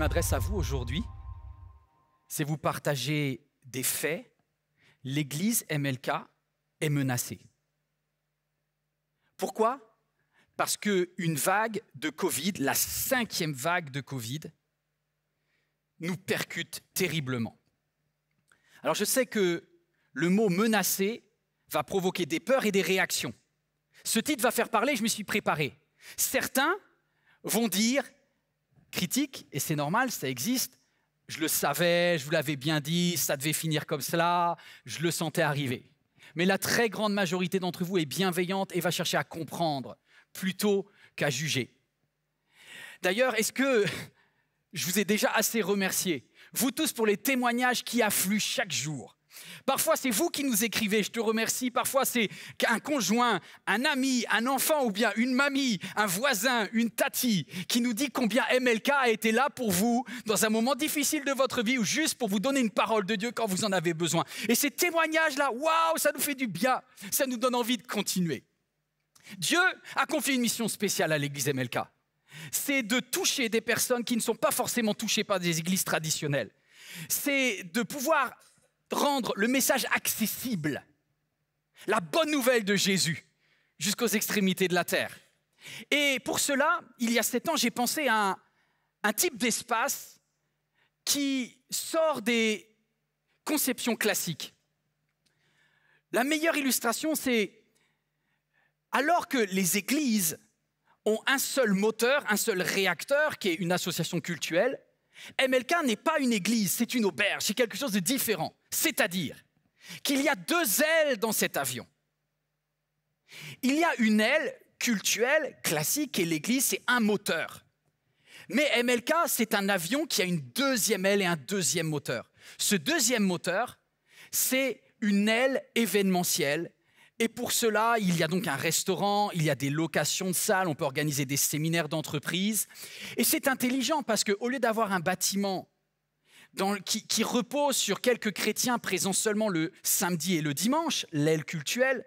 m'adresse à vous aujourd'hui, c'est vous partager des faits. L'église MLK est menacée. Pourquoi? Parce qu'une vague de Covid, la 5e vague de Covid, nous percute terriblement. Alors je sais que le mot « menacé » va provoquer des peurs et des réactions. Ce titre va faire parler, je me suis préparé. Certains vont dire, critique, et c'est normal, ça existe, je le savais, je vous l'avais bien dit, ça devait finir comme cela, je le sentais arriver. Mais la très grande majorité d'entre vous est bienveillante et va chercher à comprendre plutôt qu'à juger. D'ailleurs, est-ce que je vous ai déjà assez remercié, vous tous, pour les témoignages qui affluent chaque jour? Parfois, c'est vous qui nous écrivez, je te remercie. Parfois, c'est un conjoint, un ami, un enfant ou bien une mamie, un voisin, une tati qui nous dit combien MLK a été là pour vous dans un moment difficile de votre vie ou juste pour vous donner une parole de Dieu quand vous en avez besoin. Et ces témoignages-là, waouh, ça nous fait du bien, ça nous donne envie de continuer. Dieu a confié une mission spéciale à l'église MLK. C'est de toucher des personnes qui ne sont pas forcément touchées par des églises traditionnelles. C'est de pouvoir rendre le message accessible, la bonne nouvelle de Jésus, jusqu'aux extrémités de la terre. Et pour cela, il y a 7 ans, j'ai pensé à un type d'espace qui sort des conceptions classiques. La meilleure illustration, c'est alors que les églises ont un seul moteur, un seul réacteur, qui est une association cultuelle, MLK n'est pas une église, c'est une auberge, c'est quelque chose de différent. C'est-à-dire qu'il y a 2 ailes dans cet avion. Il y a une aile cultuelle, classique, et l'église, c'est un moteur. Mais MLK, c'est un avion qui a une 2e aile et un 2e moteur. Ce 2e moteur, c'est une aile événementielle. Et pour cela, il y a donc un restaurant, il y a des locations de salles, on peut organiser des séminaires d'entreprise. Et c'est intelligent parce qu'au lieu d'avoir un bâtiment qui repose sur quelques chrétiens présents seulement le samedi et le dimanche, l'aile cultuelle,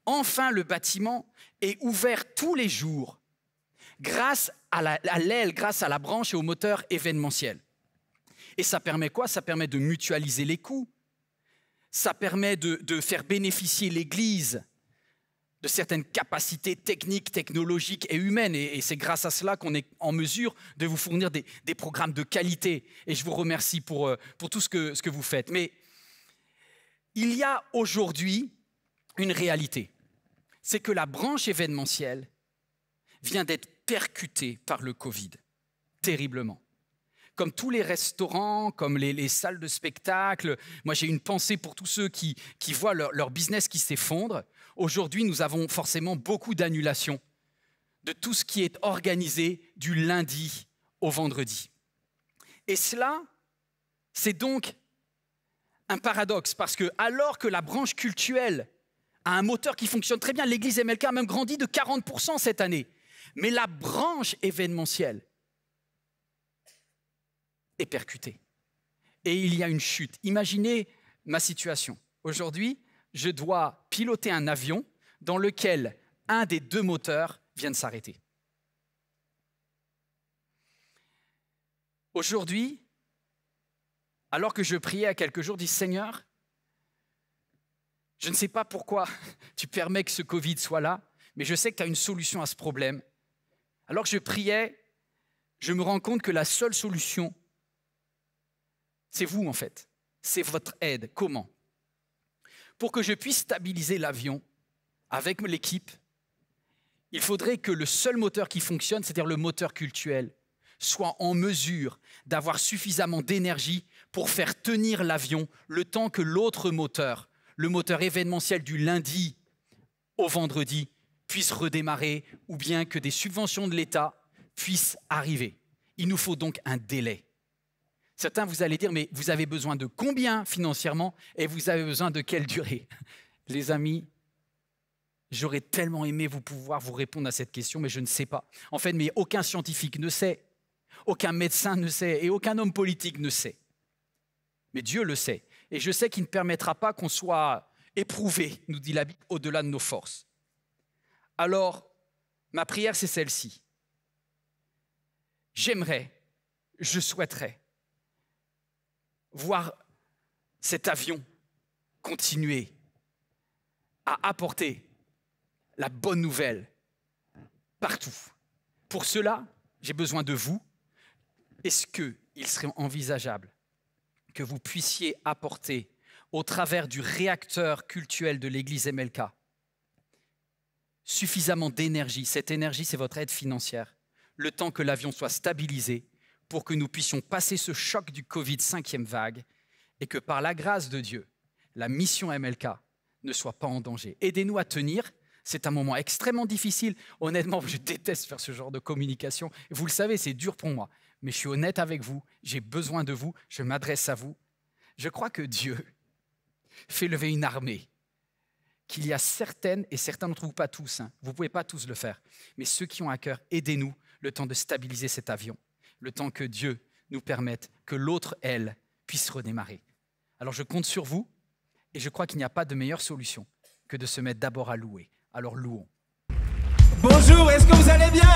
enfin le bâtiment est ouvert tous les jours grâce à l'aile, grâce à la branche et au moteur événementiel. Et ça permet quoi? Ça permet de mutualiser les coûts. Ça permet de faire bénéficier l'Église de certaines capacités techniques, technologiques et humaines. Et c'est grâce à cela qu'on est en mesure de vous fournir des programmes de qualité. Et je vous remercie pour tout ce que vous faites. Mais il y a aujourd'hui une réalité. C'est que la branche événementielle vient d'être percutée par le Covid, terriblement. Comme tous les restaurants, comme les salles de spectacle. Moi, j'ai une pensée pour tous ceux qui voient leur business qui s'effondre. Aujourd'hui, nous avons forcément beaucoup d'annulations de tout ce qui est organisé du lundi au vendredi. Et cela, c'est donc un paradoxe, parce que alors que la branche cultuelle a un moteur qui fonctionne très bien, l'église MLK a même grandi de 40% cette année. Mais la branche événementielle est percutée. Et il y a une chute. Imaginez ma situation. Aujourd'hui, je dois piloter un avion dans lequel un des 2 moteurs vient de s'arrêter. Aujourd'hui, alors que je priais à quelques jours, je dis « Seigneur, je ne sais pas pourquoi tu permets que ce Covid soit là, mais je sais que tu as une solution à ce problème. » Alors que je priais, je me rends compte que la seule solution, c'est vous, en fait. C'est votre aide. Comment? Pour que je puisse stabiliser l'avion avec l'équipe, il faudrait que le seul moteur qui fonctionne, c'est-à-dire le moteur cultuel, soit en mesure d'avoir suffisamment d'énergie pour faire tenir l'avion le temps que l'autre moteur, le moteur événementiel du lundi au vendredi, puisse redémarrer ou bien que des subventions de l'État puissent arriver. Il nous faut donc un délai. Certains, vous allez dire, mais vous avez besoin de combien financièrement et vous avez besoin de quelle durée? Les amis, j'aurais tellement aimé pouvoir vous répondre à cette question, mais je ne sais pas. En fait, mais aucun scientifique ne sait, aucun médecin ne sait et aucun homme politique ne sait. Mais Dieu le sait. Et je sais qu'il ne permettra pas qu'on soit éprouvé, nous dit la Bible, au-delà de nos forces. Alors, ma prière, c'est celle-ci. J'aimerais je souhaiterais voir cet avion continuer à apporter la bonne nouvelle partout. Pour cela, j'ai besoin de vous. Est-ce qu'il serait envisageable que vous puissiez apporter, au travers du réacteur cultuel de l'Église MLK, suffisamment d'énergie? Cette énergie, c'est votre aide financière, le temps que l'avion soit stabilisé, pour que nous puissions passer ce choc du Covid 5e vague et que par la grâce de Dieu, la mission MLK ne soit pas en danger. Aidez-nous à tenir. C'est un moment extrêmement difficile. Honnêtement, je déteste faire ce genre de communication. Vous le savez, c'est dur pour moi. Mais je suis honnête avec vous. J'ai besoin de vous. Je m'adresse à vous. Je crois que Dieu fait lever une armée. Qu'il y a certaines, et certains d'entre vous, pas tous, vous ne pouvez pas tous le faire, mais ceux qui ont à cœur, aidez-nous le temps de stabiliser cet avion, le temps que Dieu nous permette que l'autre aile puisse redémarrer. Alors je compte sur vous, et je crois qu'il n'y a pas de meilleure solution que de se mettre d'abord à louer. Alors louons. Bonjour, est-ce que vous allez bien?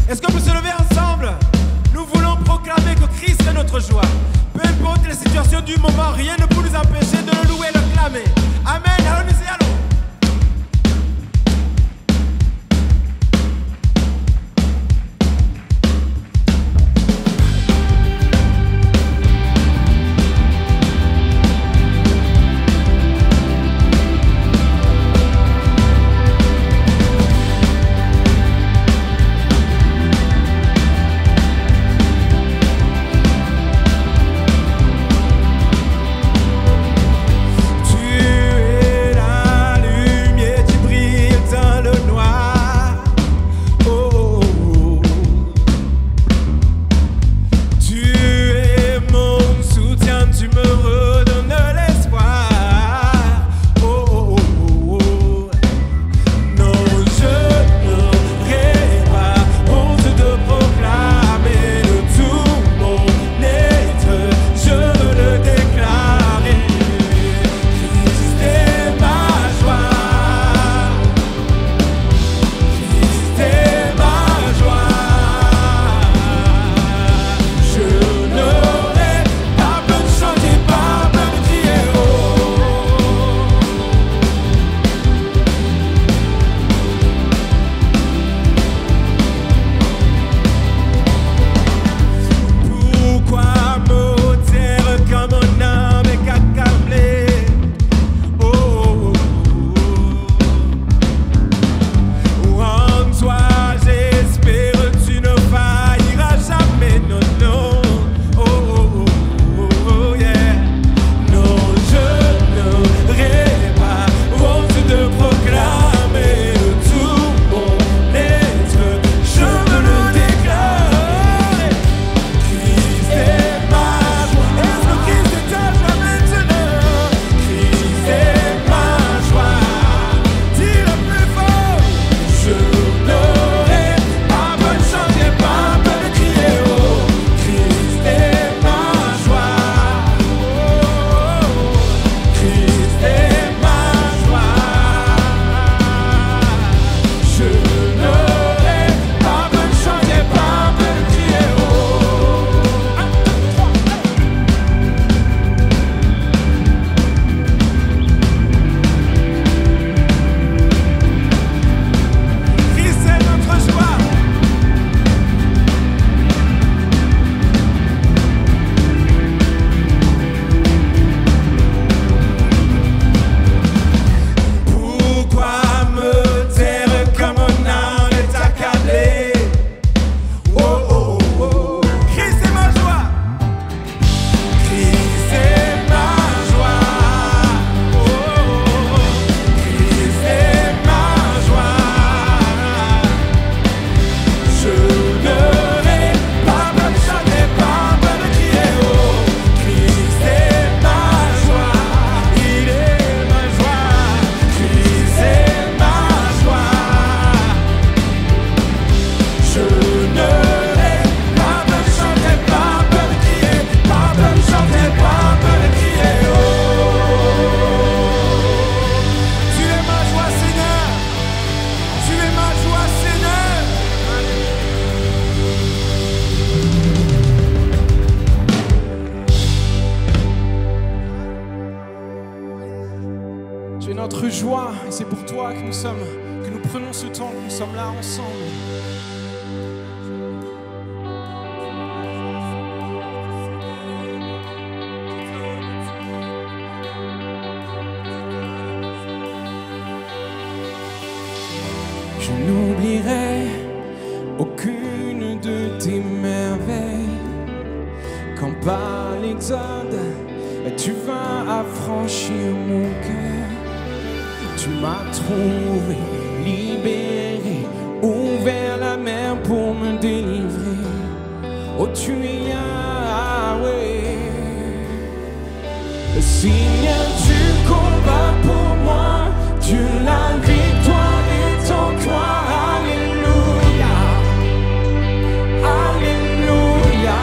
Est-ce qu'on peut se lever ensemble? Nous voulons proclamer que Christ est notre joie. Peu importe les situations du moment, rien ne peut nous empêcher de le louer et le clamer. Amen, allons-y, allons. Tu es notre joie et c'est pour toi que nous prenons ce temps, que nous sommes là ensemble. Je n'oublierai aucune de tes merveilles. Quand par l'exode, tu vas affranchir mon cœur. Tu m'as trouvé, libéré, ouvert la mer pour me délivrer. Oh, tu es Yahweh. Seigneur, tu combats pour moi. Dieu, la victoire est en toi. Alléluia. Alléluia.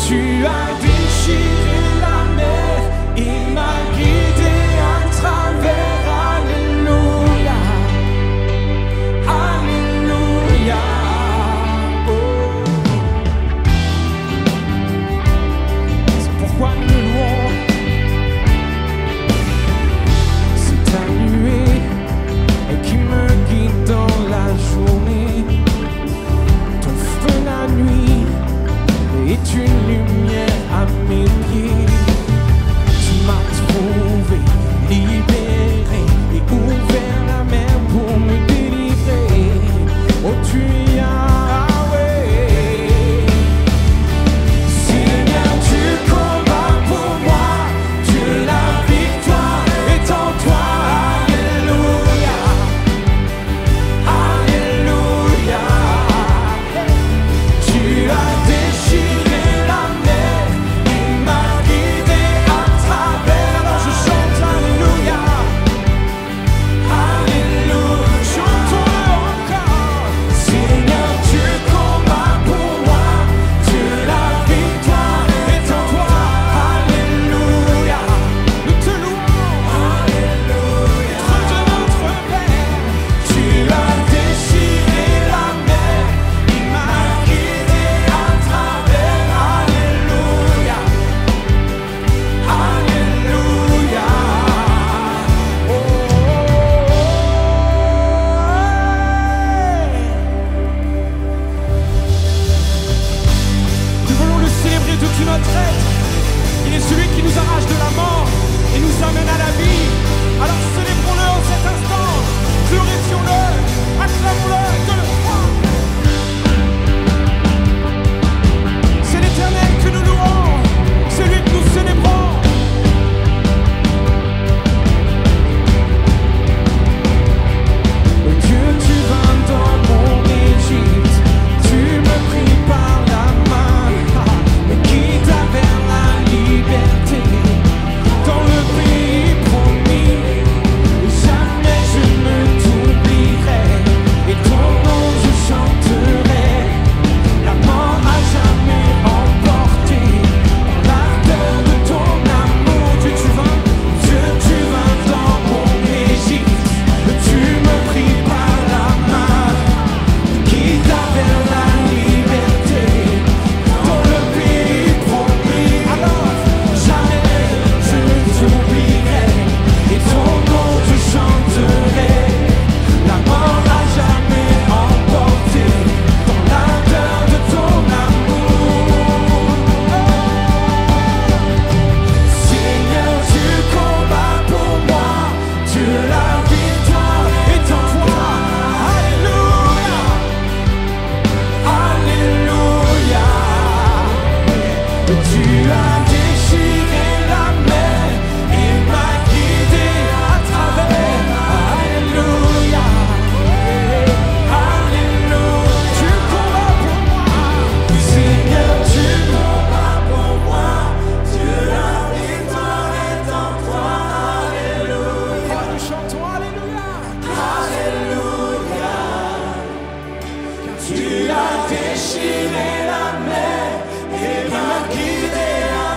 Tu as déchiré la mer et m'as guidé à travers. Alléluia. Alléluia. Oh. C'est pourquoi nous le louons. C'est ta nuée qui me guide dans la journée. Ton feu la nuit est une lumière à mes pieds. Tu m'as trouvé, libéré et ouvert la mer pour me délivrer. Oh, tu es Yahweh. Seigneur, tu combats pour moi. Dieu, la victoire est en toi. Alléluia. Alléluia. Tu as déchiré la mer et m'as guidé à travers. Je chante Alléluia. Alléluia. Chantons-le encore. Seigneur, tu combats pour moi. Dieu, la victoire est en toi. Alléluia. Nous te louons. Alléluia. Dieu notre Père. Tu as déchiré la mer. Il m'a guidé à travers. Alléluia. Alléluia. Nous voulons le célébrer de tout notre être. Il est celui qui nous arrache de la mort et nous amène à la vie. Alors célébrons-le en cet instant. Glorifions-le, acclamons-le de le croire. C'est l'Éternel que nous louons, c'est lui que nous célébrons. Dieu, tu vas dans mon Égypte, tu me pris par la main, et guide vers la liberté, dans le pays promis. Jamais je ne t'oublierai, et ton nom je chanterai. La mort a jamais emporté l'ardeur de ton amour. Dieu, tu vas dans mon Égypte, tu me pris par la main, guide vers la liberté, dans le pays promis. Alors jamais je ne t'oublierai, et ton nom je chanterai. La mort a jamais emporté dans l'ardeur de ton amour. Seigneur, tu combats pour moi. Dieu, la victoire est en toi. Alléluia. Alléluia. Tu as déchiré la mer et m'as guidé à travers. Alléluia. Alléluia. Tu combats pour moi. Seigneur, tu combats pour moi. Dieu, la victoire est en toi. Alléluia. Nous chantons Alléluia. Alléluia. Tu as déchiré la mer et m'as guidé à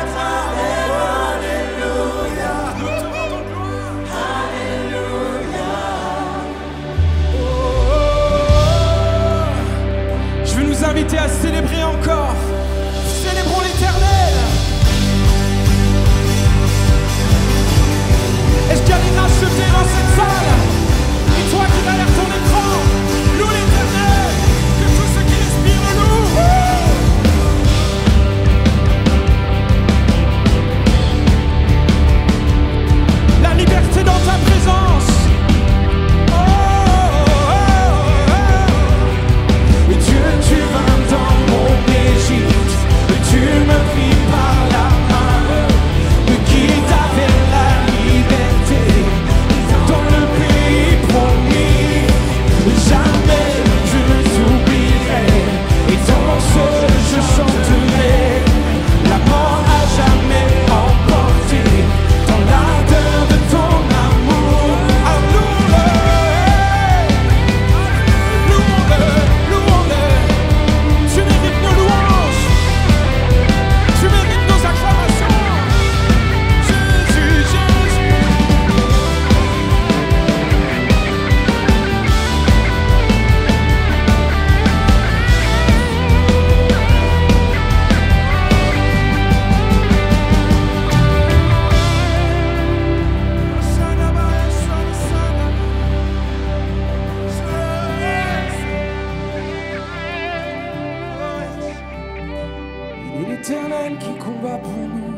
qui combat pour nous.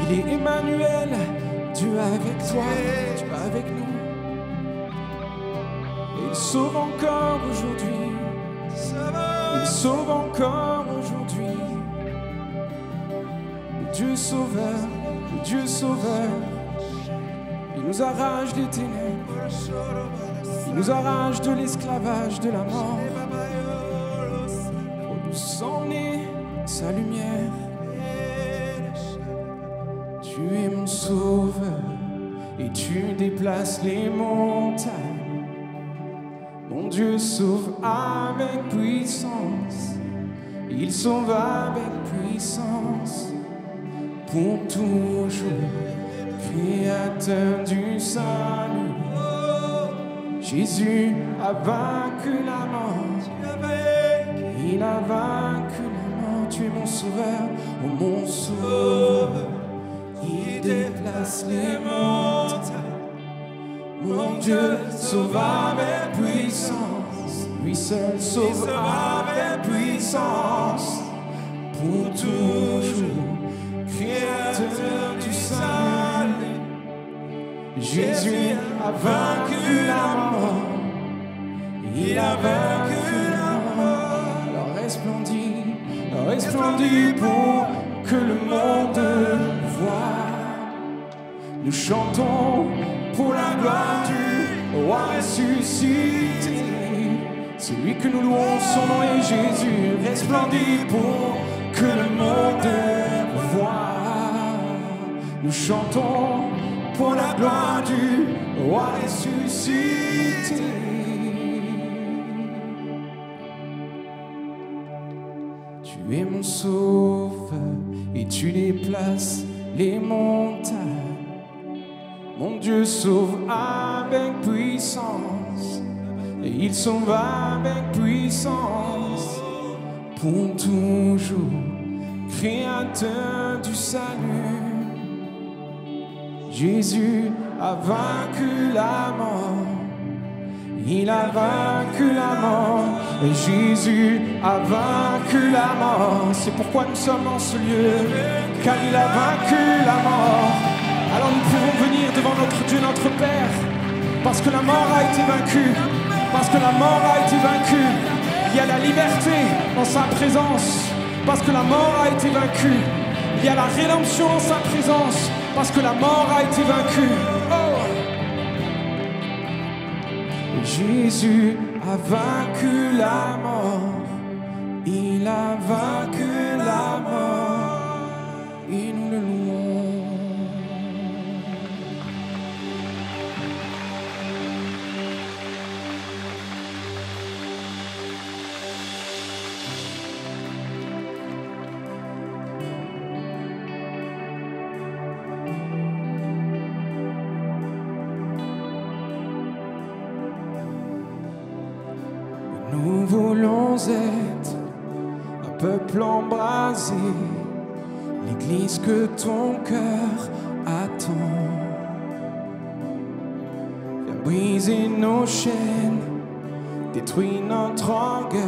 Il est Emmanuel, Dieu avec toi, Dieu avec nous. Et il sauve encore aujourd'hui. Il sauve encore aujourd'hui. Le Dieu sauveur, le Dieu sauveur. Il nous arrache des ténèbres. Il nous arrache de l'esclavage, de la mort. Pour nous emmener sa lumière. Tu es mon sauveur et tu déplaces les montagnes. Mon Dieu sauve avec puissance. Il sauve avec puissance. Pour toujours, créateur du salut. Jésus a vaincu la mort. Il a vaincu la mort. Tu es mon sauveur, oh mon sauveur. Il déplace les montagnes. Mon Dieu sauve avec puissance. Lui seul sauve avec puissance. Pour toujours, créateur du salut. Jésus a vaincu la mort. Il a vaincu la mort. Alors resplendis pour que le monde voit. Nous chantons pour la gloire du roi ressuscité. Celui que nous louons, son nom est Jésus. Resplendit pour que le monde voit. Nous chantons pour la gloire du roi ressuscité. Tu es mon sauveur et tu déplaces les montagnes. Mon Dieu sauve avec puissance. Et il sauve avec puissance. Pour toujours, créateur du salut. Jésus a vaincu la mort. Il a vaincu la mort. Et Jésus a vaincu la mort. C'est pourquoi nous sommes en ce lieu, car il a vaincu la mort. Alors nous pouvons venir devant notre Dieu, notre Père, parce que la mort a été vaincue. Parce que la mort a été vaincue. Il y a la liberté en sa présence. Parce que la mort a été vaincue. Il y a la rédemption en sa présence. Parce que la mort a été vaincue. Oh! Jésus a vaincu la mort. Il a vaincu la mort. Et nous le louons. Nous voulons être un peuple embrasé, l'église que ton cœur attend. Viens briser nos chaînes, détruis notre orgueil.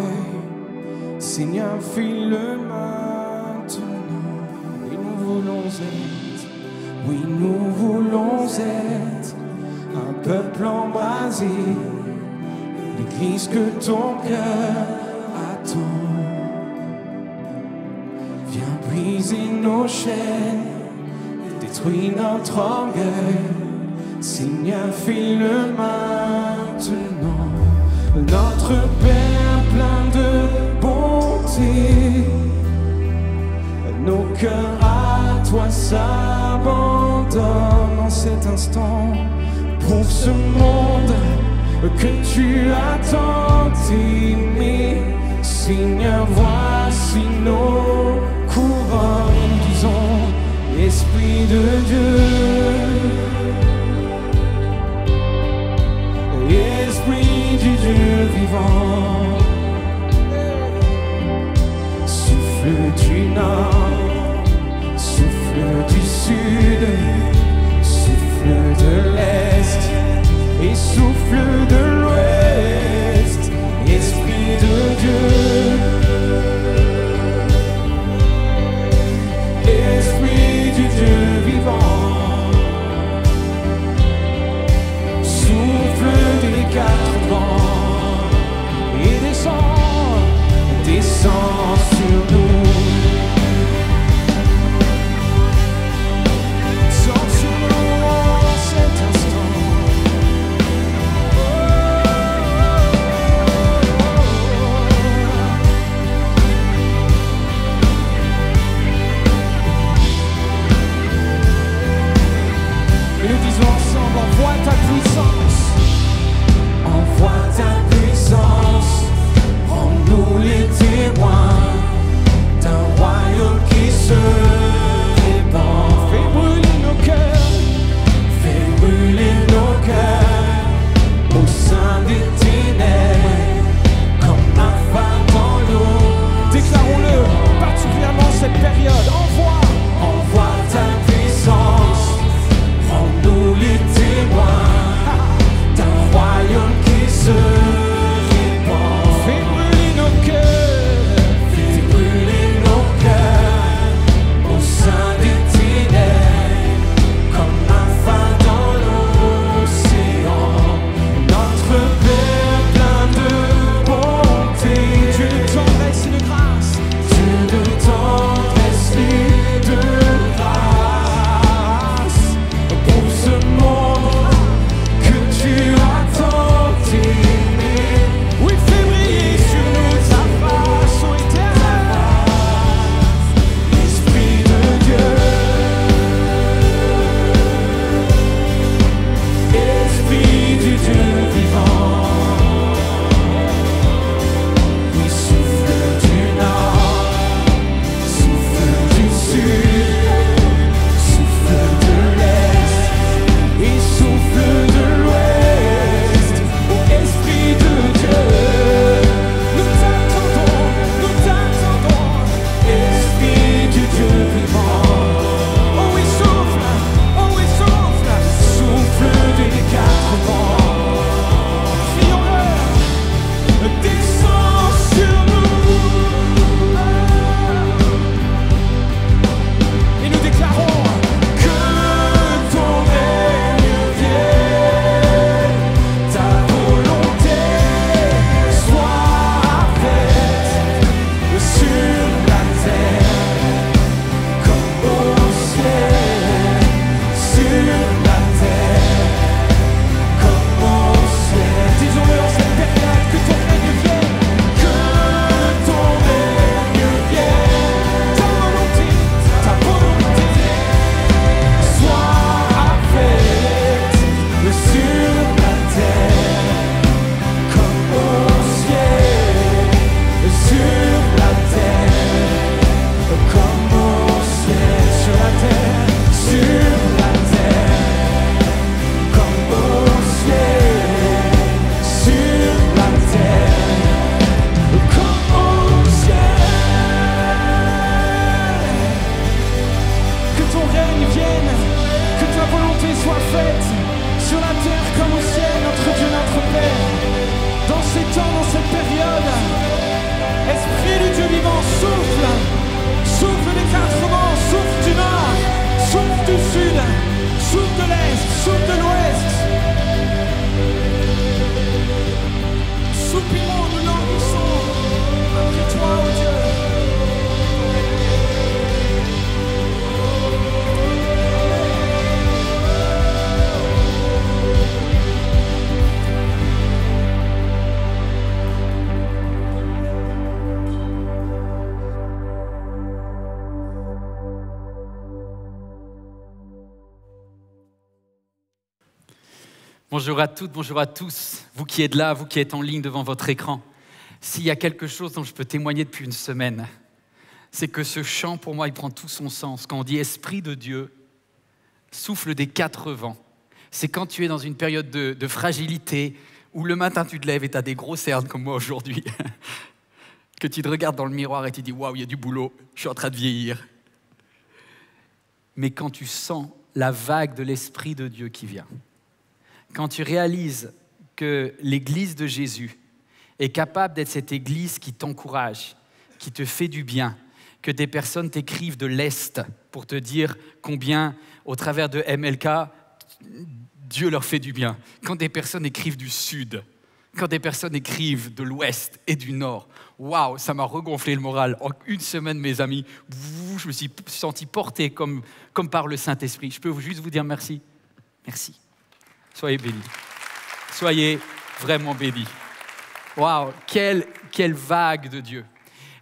Seigneur, fais-le maintenant. Oui, nous voulons être, oui, nous voulons être un peuple embrasé, l'église que ton cœur attend. Viens briser nos chaînes, détruis notre orgueil. Seigneur, fais-le maintenant. Notre Père plein de bonté, nos cœurs à toi s'abandonnent en cet instant. Pour ce monde que tu as tant aimé, Seigneur, voici nos couronnes. Nous disons, Esprit de Dieu, Esprit du Dieu vivant, souffle du nord, souffle du sud, souffle de l'est et souffle de l'ouest, Esprit de Dieu. puissance. Envoie ta puissance. Rends-nous les témoins d'un royaume qui se répand. Fais brûler nos cœurs. Fais brûler nos cœurs au sein des ténèbres comme un phare dans l'eau. Déclarons-le particulièrement cette période. Envoie ta puissance. Rends-nous les témoins d'un royaume qui se répand. Fais brûler nos cœurs. Fais brûler nos cœurs au sein des ténèbres comme un phare dans l'océan. Notre Père plein de bonté, Dieu de tendresse et de grâce, Dieu de tendresse et de grâce, pour ce monde que tu as tant aimé. Oui, fais briller sur nous ta face, ô Éternel, Esprit de Dieu, Esprit du Dieu vivant. Oui, souffle du nord, souffle du sud, souffle de l'est et souffle de l'ouest. Ô Esprit de Dieu, nous t'attendons, Esprit du Dieu vivant. Oh oui, souffle, souffle des quatre vents. Crions-le, descends sur nous. Et nous déclarons que ton règne vienne, ta volonté soit faite sur la terre comme au ciel, sur la terre comme au ciel. Disons-le en cette période, que ton règne vienne, que ton règne vienne, ta volonté soit faite sur la terre comme au ciel, sur la terre comme au ciel, sur la terre, sur la terre comme au ciel, sur la terre comme au ciel. Que ton règne vienne, que ta volonté soit faite sur la terre comme au ciel, notre Dieu, notre Père. Dans ces temps, dans cette période, Esprit du Dieu vivant, souffle, souffle des quatre vents, souffle du nord, souffle du sud, souffle de l'est, souffle de l'ouest. Soupirons, nous languissons après toi, ô Dieu. Bonjour à toutes, bonjour à tous, vous qui êtes là, vous qui êtes en ligne devant votre écran. S'il y a quelque chose dont je peux témoigner depuis une semaine, c'est que ce chant, pour moi, il prend tout son sens. Quand on dit « Esprit de Dieu », souffle des quatre vents. C'est quand tu es dans une période de fragilité, où le matin tu te lèves et tu as des gros cernes comme moi aujourd'hui, que tu te regardes dans le miroir et tu dis « Waouh, il y a du boulot, je suis en train de vieillir ». Mais quand tu sens la vague de l'Esprit de Dieu qui vient, quand tu réalises que l'Église de Jésus est capable d'être cette Église qui t'encourage, qui te fait du bien, que des personnes t'écrivent de l'Est pour te dire combien, au travers de MLK, Dieu leur fait du bien. Quand des personnes écrivent du Sud, quand des personnes écrivent de l'Ouest et du Nord, waouh, ça m'a regonflé le moral. En une semaine, mes amis, je me suis senti porté comme par le Saint-Esprit. Je peux juste vous dire merci. Merci. Soyez bénis. Soyez vraiment bénis. Waouh, quelle vague de Dieu.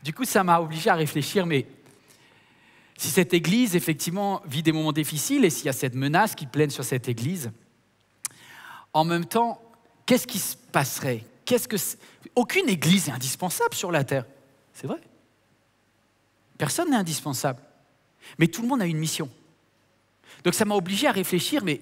Du coup, ça m'a obligé à réfléchir, mais si cette Église, effectivement, vit des moments difficiles et s'il y a cette menace qui plane sur cette Église, En même temps, qu'est-ce qui se passerait? Aucune église est indispensable sur la terre. C'est vrai. Personne n'est indispensable. Mais tout le monde a une mission. Donc ça m'a obligé à réfléchir, mais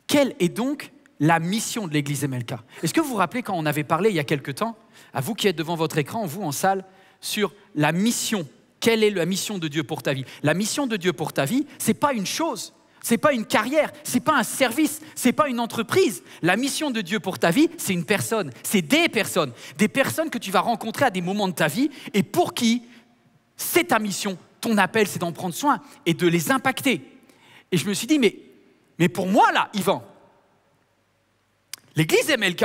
quelle est donc la mission de l'église MLK? Est-ce que vous vous rappelez quand on avait parlé il y a quelque temps, à vous qui êtes devant votre écran, vous en salle, sur la mission? Quelle est la mission de Dieu pour ta vie? La mission de Dieu pour ta vie, ce n'est pas une chose, ce n'est pas une carrière, ce n'est pas un service, ce n'est pas une entreprise. La mission de Dieu pour ta vie, c'est une personne, c'est des personnes que tu vas rencontrer à des moments de ta vie et pour qui c'est ta mission, ton appel, c'est d'en prendre soin et de les impacter. Et je me suis dit, mais pour moi là, Yvan, l'église MLK,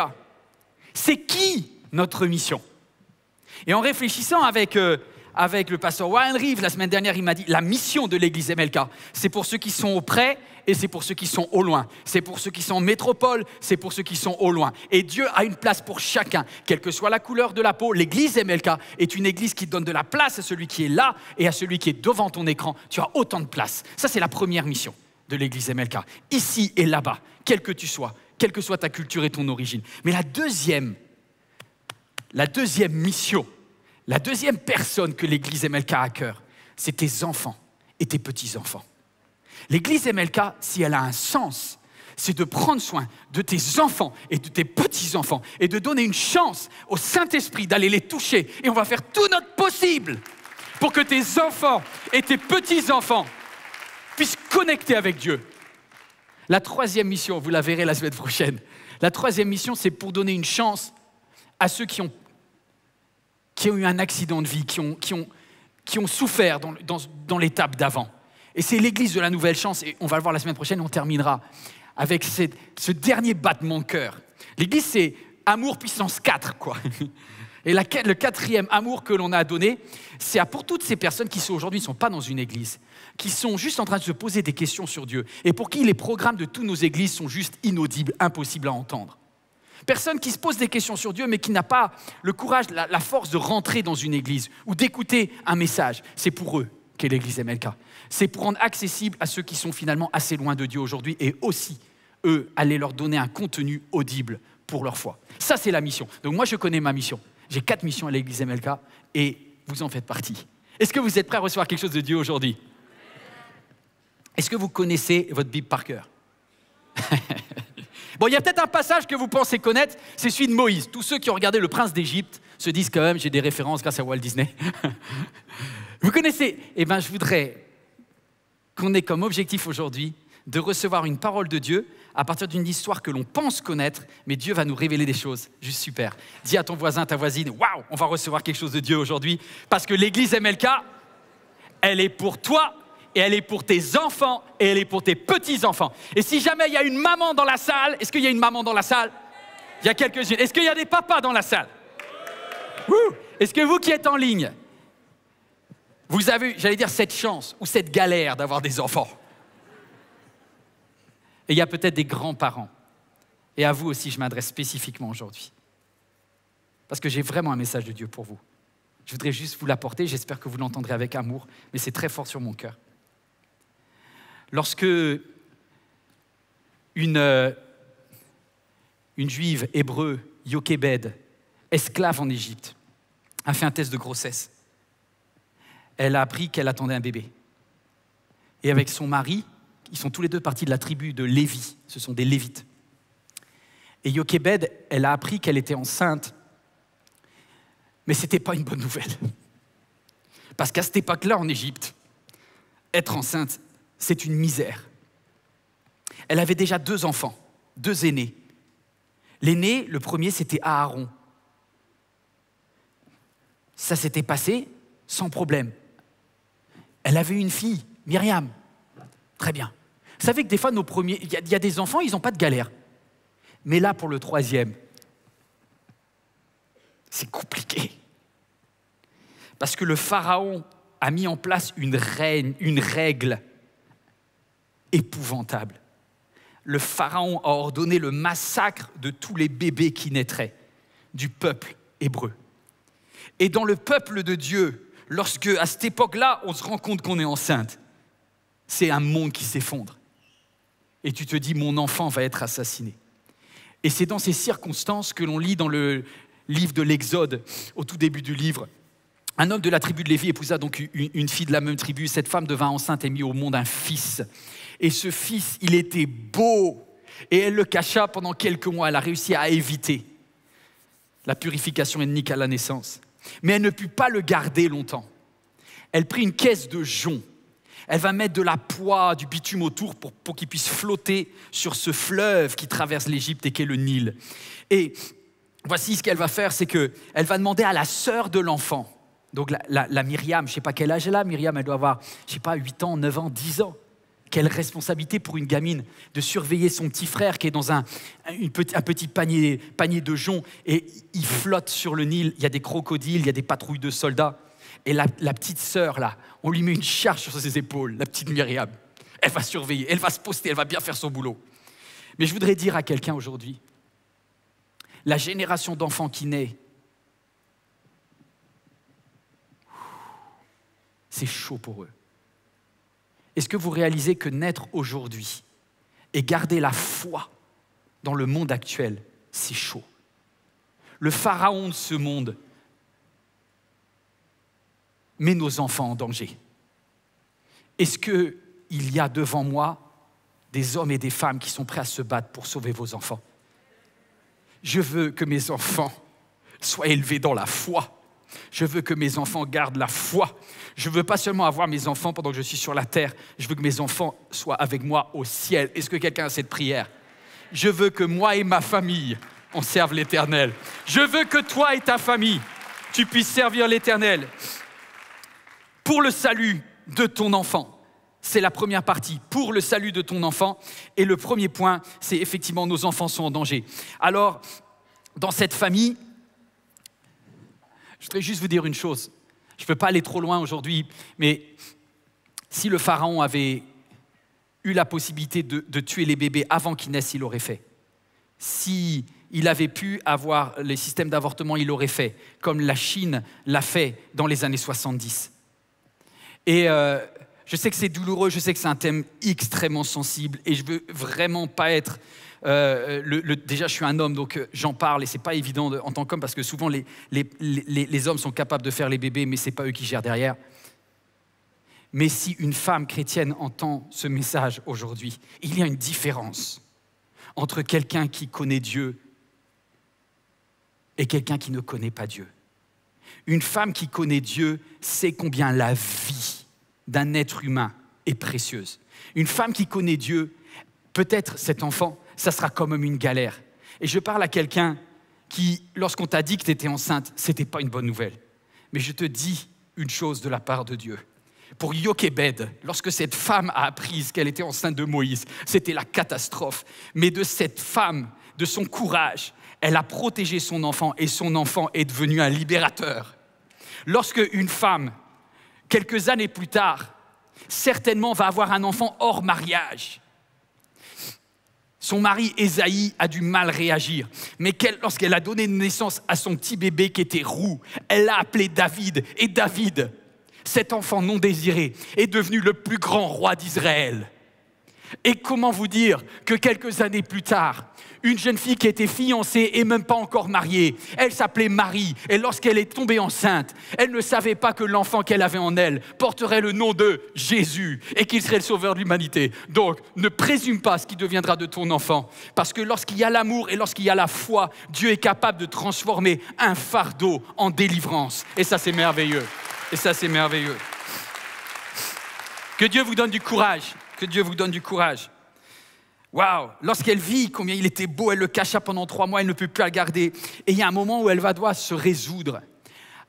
c'est qui notre mission? Et en réfléchissant avec le pasteur Warren Reeve, la semaine dernière, il m'a dit, la mission de l'église MLK, c'est pour ceux qui sont au près et c'est pour ceux qui sont au loin. C'est pour ceux qui sont en métropole, c'est pour ceux qui sont au loin. Et Dieu a une place pour chacun, quelle que soit la couleur de la peau. L'église MLK est une église qui donne de la place à celui qui est là et à celui qui est devant ton écran. Tu as autant de place. Ça, c'est la première mission de l'église MLK. Ici et là-bas, quel que tu sois, quelle que soit ta culture et ton origine. Mais la deuxième mission, la deuxième personne que l'église MLK a à cœur, c'est tes enfants et tes petits-enfants. L'église MLK, si elle a un sens, c'est de prendre soin de tes enfants et de tes petits-enfants et de donner une chance au Saint-Esprit d'aller les toucher. Et on va faire tout notre possible pour que tes enfants et tes petits-enfants puissent connecter avec Dieu. La troisième mission, vous la verrez la semaine prochaine, la troisième mission, c'est pour donner une chance à ceux qui ont eu un accident de vie, qui ont souffert dans l'étape d'avant. Et c'est l'église de la nouvelle chance, et on va le voir la semaine prochaine, on terminera avec ce dernier battement de cœur. L'église, c'est amour puissance 4, quoi. Et le quatrième amour que l'on a donné, c'est pour toutes ces personnes qui aujourd'hui ne sont pas dans une église, qui sont juste en train de se poser des questions sur Dieu, et pour qui les programmes de toutes nos églises sont juste inaudibles, impossibles à entendre. Personne qui se pose des questions sur Dieu, mais qui n'a pas le courage, la force de rentrer dans une église ou d'écouter un message. C'est pour eux qu'est l'église MLK. C'est pour rendre accessible à ceux qui sont finalement assez loin de Dieu aujourd'hui et aussi, eux, aller leur donner un contenu audible pour leur foi. Ça, c'est la mission. Donc moi, je connais ma mission. J'ai 4 missions à l'église MLK et vous en faites partie. Est-ce que vous êtes prêts à recevoir quelque chose de Dieu aujourd'hui? Est-ce que vous connaissez votre Bible par cœur? Bon, il y a peut-être un passage que vous pensez connaître, c'est celui de Moïse. Tous ceux qui ont regardé Le Prince d'Égypte se disent quand même, j'ai des références grâce à Walt Disney. Vous connaissez? Eh bien, je voudrais qu'on ait comme objectif aujourd'hui de recevoir une parole de Dieu à partir d'une histoire que l'on pense connaître, mais Dieu va nous révéler des choses. Juste super. Dis à ton voisin, ta voisine, waouh, on va recevoir quelque chose de Dieu aujourd'hui, parce que l'église MLK, elle est pour toi, et elle est pour tes enfants, et elle est pour tes petits-enfants. Et si jamais il y a une maman dans la salle, est-ce qu'il y a une maman dans la salle? Il y a quelques-unes. Est-ce qu'il y a des papas dans la salle? Est-ce que vous qui êtes en ligne, vous avez, j'allais dire, cette chance ou cette galère d'avoir des enfants? Et il y a peut-être des grands-parents. Et à vous aussi, je m'adresse spécifiquement aujourd'hui. Parce que j'ai vraiment un message de Dieu pour vous. Je voudrais juste vous l'apporter, j'espère que vous l'entendrez avec amour, mais c'est très fort sur mon cœur. Lorsque une juive hébreu, Yochébed, esclave en Égypte, a fait un test de grossesse, elle a appris qu'elle attendait un bébé. Et avec son mari, ils sont tous les deux partis de la tribu de Lévi, ce sont des Lévites. Et Yochébed, elle a appris qu'elle était enceinte, mais ce n'était pas une bonne nouvelle. Parce qu'à cette époque-là, en Égypte, être enceinte, c'est une misère. Elle avait déjà 2 enfants, 2 aînés. L'aîné, le premier, c'était Aaron. Ça s'était passé sans problème. Elle avait une fille, Myriam. Très bien. Vous savez que des fois, il y a des enfants, ils n'ont pas de galère. Mais là, pour le 3e, c'est compliqué. Parce que le pharaon a mis en place une règle épouvantable. Le pharaon a ordonné le massacre de tous les bébés qui naîtraient du peuple hébreu. Et dans le peuple de Dieu, lorsque à cette époque-là, on se rend compte qu'on est enceinte, c'est un monde qui s'effondre. Et tu te dis, mon enfant va être assassiné. Et c'est dans ces circonstances que l'on lit dans le livre de l'Exode, au tout début du livre. Un homme de la tribu de Lévi épousa donc une fille de la même tribu. Cette femme devint enceinte et mit au monde un fils. Et ce fils, il était beau. Et elle le cacha pendant quelques mois. Elle a réussi à éviter la purification ethnique à la naissance. Mais elle ne put pas le garder longtemps. Elle prit une caisse de jonc. Elle va mettre de la poix, du bitume autour pour qu'il puisse flotter sur ce fleuve qui traverse l'Égypte et qui est le Nil. Et voici ce qu'elle va faire, c'est qu'elle va demander à la sœur de l'enfant, donc la Myriam, je ne sais pas quel âge elle a, Myriam, elle doit avoir, 8 ans, 9 ans, 10 ans. Quelle responsabilité pour une gamine de surveiller son petit frère qui est dans un petit panier de jonc et il flotte sur le Nil, il y a des crocodiles, il y a des patrouilles de soldats. Et la petite sœur, là, on lui met une charge sur ses épaules, la petite Myriam. Elle va surveiller, elle va se poster, elle va bien faire son boulot. Mais je voudrais dire à quelqu'un aujourd'hui, la génération d'enfants qui naît, c'est chaud pour eux. Est-ce que vous réalisez que naître aujourd'hui et garder la foi dans le monde actuel, c'est chaud? Le pharaon de ce monde met nos enfants en danger. Est-ce qu'il y a devant moi des hommes et des femmes qui sont prêts à se battre pour sauver vos enfants? Je veux que mes enfants soient élevés dans la foi. Je veux que mes enfants gardent la foi. Je ne veux pas seulement avoir mes enfants pendant que je suis sur la terre. Je veux que mes enfants soient avec moi au ciel. Est-ce que quelqu'un a cette prière? Je veux que moi et ma famille, on serve l'Éternel. Je veux que toi et ta famille, tu puisses servir l'Éternel. Pour le salut de ton enfant. C'est la première partie, pour le salut de ton enfant. Et le premier point, c'est effectivement nos enfants sont en danger. Alors, dans cette famille, je voudrais juste vous dire une chose. Je ne peux pas aller trop loin aujourd'hui, mais si le pharaon avait eu la possibilité de tuer les bébés avant qu'ils naissent, il l'aurait fait. Si il avait pu avoir les systèmes d'avortement, il l'aurait fait, comme la Chine l'a fait dans les années 70. Et je sais que c'est douloureux, je sais que c'est un thème extrêmement sensible et je veux vraiment pas être... déjà, je suis un homme, donc j'en parle et c'est pas évident en tant qu'homme parce que souvent les hommes sont capables de faire les bébés, mais c'est pas eux qui gèrent derrière. Mais si une femme chrétienne entend ce message aujourd'hui, il y a une différence entre quelqu'un qui connaît Dieu et quelqu'un qui ne connaît pas Dieu. Une femme qui connaît Dieu sait combien la vie d'un être humain est précieuse. Une femme qui connaît Dieu, peut-être cet enfant, ça sera quand même une galère. Et je parle à quelqu'un qui, lorsqu'on t'a dit que tu étais enceinte, ce n'était pas une bonne nouvelle. Mais je te dis une chose de la part de Dieu. Pour Jochebed, lorsque cette femme a appris qu'elle était enceinte de Moïse, c'était la catastrophe. Mais de cette femme, de son courage, elle a protégé son enfant et son enfant est devenu un libérateur. Lorsque une femme, quelques années plus tard, certainement va avoir un enfant hors mariage, son mari Ésaïe a du mal réagir. Mais lorsqu'elle a donné naissance à son petit bébé qui était roux, elle l'a appelé David. Et David, cet enfant non désiré, est devenu le plus grand roi d'Israël. Et comment vous dire que quelques années plus tard, une jeune fille qui était fiancée et même pas encore mariée, elle s'appelait Marie. Et lorsqu'elle est tombée enceinte, elle ne savait pas que l'enfant qu'elle avait en elle porterait le nom de Jésus et qu'il serait le sauveur de l'humanité. Donc, ne présume pas ce qui deviendra de ton enfant. Parce que lorsqu'il y a l'amour et lorsqu'il y a la foi, Dieu est capable de transformer un fardeau en délivrance. Et ça, c'est merveilleux. Et ça, c'est merveilleux. Que Dieu vous donne du courage. Que Dieu vous donne du courage. Waouh! Lorsqu'elle vit combien il était beau, elle le cacha pendant 3 mois, elle ne peut plus le garder. Et il y a un moment où elle va devoir se résoudre.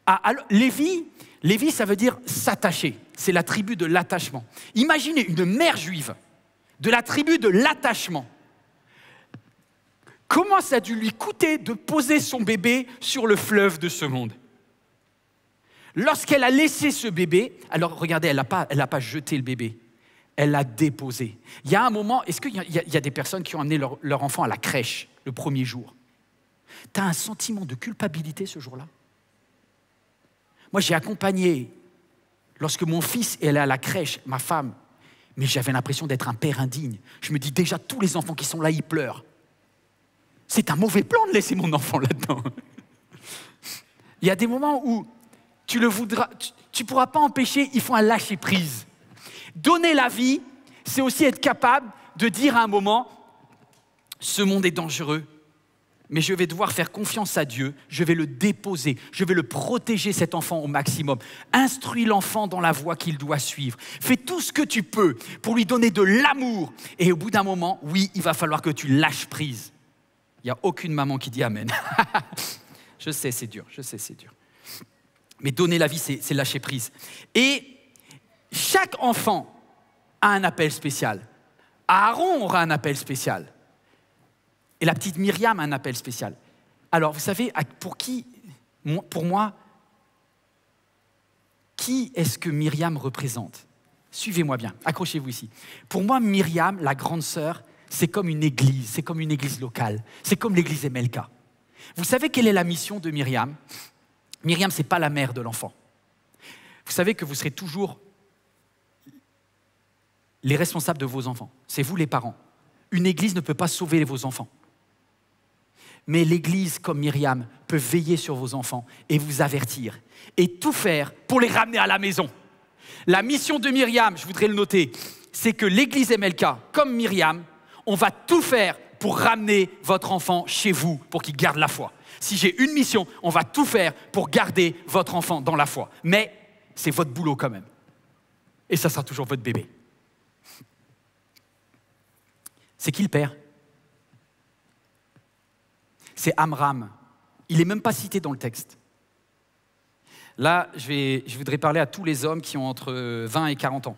Alors, Lévi, ça veut dire s'attacher. C'est la tribu de l'attachement. Imaginez une mère juive de la tribu de l'attachement. Comment ça a dû lui coûter de poser son bébé sur le fleuve de ce monde? Lorsqu'elle a laissé ce bébé, alors regardez, elle n'a pas jeté le bébé. Elle l'a déposé. Il y a un moment, est-ce qu'il y a des personnes qui ont amené leur enfant à la crèche le premier jour? Tu as un sentiment de culpabilité ce jour-là? Moi, j'ai accompagné, lorsque mon fils est allé à la crèche, ma femme, mais j'avais l'impression d'être un père indigne. Je me dis déjà, tous les enfants qui sont là, ils pleurent. C'est un mauvais plan de laisser mon enfant là-dedans. Il y a des moments où tu le voudras, tu ne pourras pas empêcher, il faut un lâcher-prise. Donner la vie, c'est aussi être capable de dire à un moment, ce monde est dangereux, mais je vais devoir faire confiance à Dieu, je vais le déposer, je vais le protéger cet enfant au maximum. Instruis l'enfant dans la voie qu'il doit suivre. Fais tout ce que tu peux pour lui donner de l'amour. Et au bout d'un moment, oui, il va falloir que tu lâches prise. Il n'y a aucune maman qui dit amen. Je sais, c'est dur, je sais, c'est dur. Mais donner la vie, c'est lâcher prise. Et chaque enfant a un appel spécial. Aaron aura un appel spécial. Et la petite Myriam a un appel spécial. Alors, vous savez, pour moi, qui est-ce que Myriam représente? Suivez-moi bien, accrochez-vous ici. Pour moi, Myriam, la grande sœur, c'est comme une église locale. C'est comme l'église MLK. Vous savez quelle est la mission de Myriam? Myriam, ce n'est pas la mère de l'enfant. Vous savez que vous serez toujours les responsables de vos enfants. C'est vous les parents. Une église ne peut pas sauver vos enfants. Mais l'église, comme Myriam, peut veiller sur vos enfants et vous avertir et tout faire pour les ramener à la maison. La mission de Myriam, je voudrais le noter, c'est que l'église MLK, comme Myriam, on va tout faire pour ramener votre enfant chez vous, pour qu'il garde la foi. Si j'ai une mission, on va tout faire pour garder votre enfant dans la foi. Mais c'est votre boulot quand même. Et ça sera toujours votre bébé. C'est qui le père? C'est Amram. Il n'est même pas cité dans le texte. Là, je voudrais parler à tous les hommes qui ont entre 20 et 40 ans.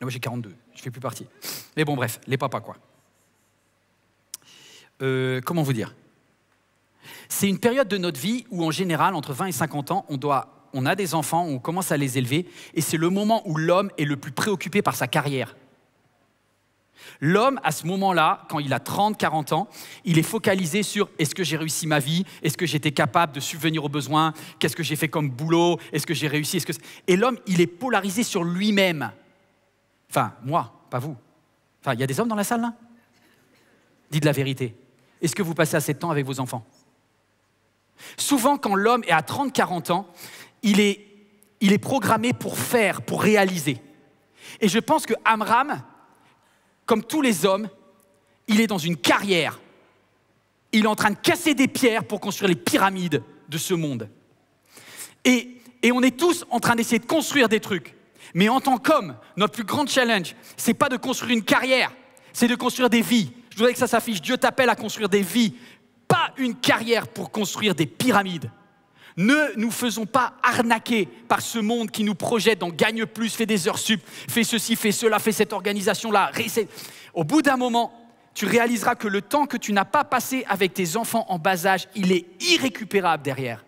Moi, j'ai 42, je ne fais plus partie. Mais bon, bref, les papas, quoi. Comment vous dire? C'est une période de notre vie où, en général, entre 20 et 50 ans, on a des enfants, on commence à les élever, et c'est le moment où l'homme est le plus préoccupé par sa carrière. L'homme, à ce moment-là, quand il a 30, 40 ans, il est focalisé sur est-ce que j'ai réussi ma vie? Est-ce que j'étais capable de subvenir aux besoins? Qu'est-ce que j'ai fait comme boulot? Est-ce que j'ai réussi? Et l'homme, il est polarisé sur lui-même. Enfin, moi, pas vous. Enfin, il y a des hommes dans la salle, là? Dites la vérité. Est-ce que vous passez assez de temps avec vos enfants? Souvent, quand l'homme est à 30, 40 ans, il est programmé pour faire, pour réaliser. Et je pense que Amram, comme tous les hommes, il est dans une carrière. Il est en train de casser des pierres pour construire les pyramides de ce monde. Et on est tous en train d'essayer de construire des trucs. Mais en tant qu'homme, notre plus grand challenge, c'est pas de construire une carrière, c'est de construire des vies. Je voudrais que ça s'affiche. Dieu t'appelle à construire des vies, pas une carrière pour construire des pyramides. Ne nous faisons pas arnaquer par ce monde qui nous projette dans gagne plus, fais des heures sup, fais ceci, fais cela, fais cette organisation-là. Au bout d'un moment, tu réaliseras que le temps que tu n'as pas passé avec tes enfants en bas âge, il est irrécupérable derrière.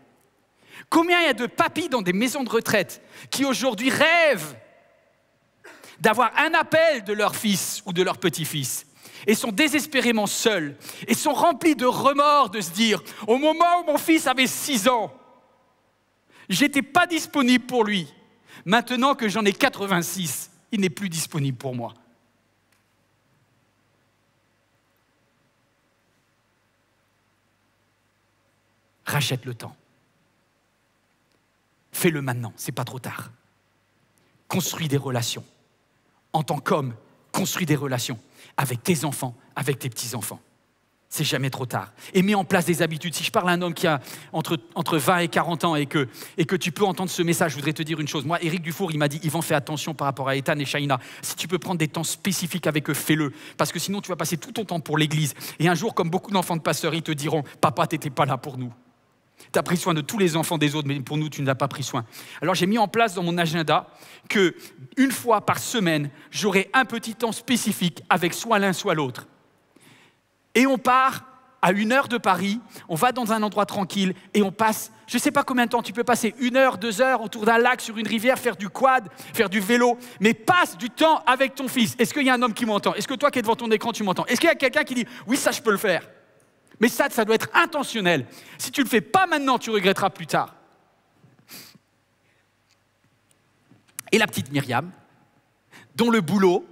Combien il y a de papis dans des maisons de retraite qui aujourd'hui rêvent d'avoir un appel de leur fils ou de leur petit-fils et sont désespérément seuls et sont remplis de remords de se dire « Au moment où mon fils avait 6 ans, j'étais pas disponible pour lui. Maintenant que j'en ai 86, il n'est plus disponible pour moi. » Rachète le temps. Fais-le maintenant, c'est pas trop tard. Construis des relations. En tant qu'homme, construis des relations avec tes enfants, avec tes petits-enfants. C'est jamais trop tard. Et mets en place des habitudes. Si je parle à un homme qui a entre 20 et 40 ans et que tu peux entendre ce message, je voudrais te dire une chose. Moi, Éric Dufour, il m'a dit, Yvan, fais attention par rapport à Ethan et Shaina. Si tu peux prendre des temps spécifiques avec eux, fais-le. Parce que sinon, tu vas passer tout ton temps pour l'église. Et un jour, comme beaucoup d'enfants de pasteurs, ils te diront, papa, t'étais pas là pour nous. Tu as pris soin de tous les enfants des autres, mais pour nous, tu ne l'as pas pris soin. Alors, j'ai mis en place dans mon agenda qu'une fois par semaine, j'aurai un petit temps spécifique avec soit l'un, soit l'autre. Et on part à 1 heure de Paris, on va dans un endroit tranquille et on passe, je ne sais pas combien de temps, tu peux passer 1 heure, 2 heures autour d'un lac, sur une rivière, faire du quad, faire du vélo, mais passe du temps avec ton fils. Est-ce qu'il y a un homme qui m'entend? Est-ce que toi qui es devant ton écran, tu m'entends? Est-ce qu'il y a quelqu'un qui dit « Oui, ça, je peux le faire ». Mais ça doit être intentionnel. Si tu ne le fais pas maintenant, tu regretteras plus tard. Et la petite Myriam, dont le boulot,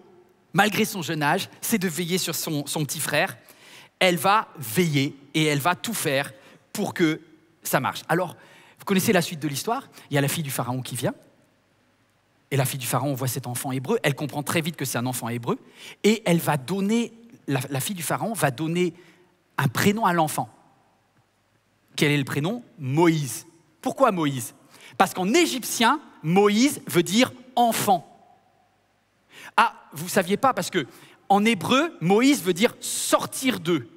malgré son jeune âge, c'est de veiller sur son petit frère, elle va veiller et elle va tout faire pour que ça marche. Alors, vous connaissez la suite de l'histoire. Il y a la fille du pharaon qui vient. Et la fille du pharaon voit cet enfant hébreu. Elle comprend très vite que c'est un enfant hébreu. Et elle va donner, la fille du pharaon va donner un prénom à l'enfant. Quel est le prénom? Moïse. Pourquoi Moïse? Parce qu'en égyptien, Moïse veut dire enfant. Ah, vous ne saviez pas, parce qu'en hébreu, Moïse veut dire sortir d'eux.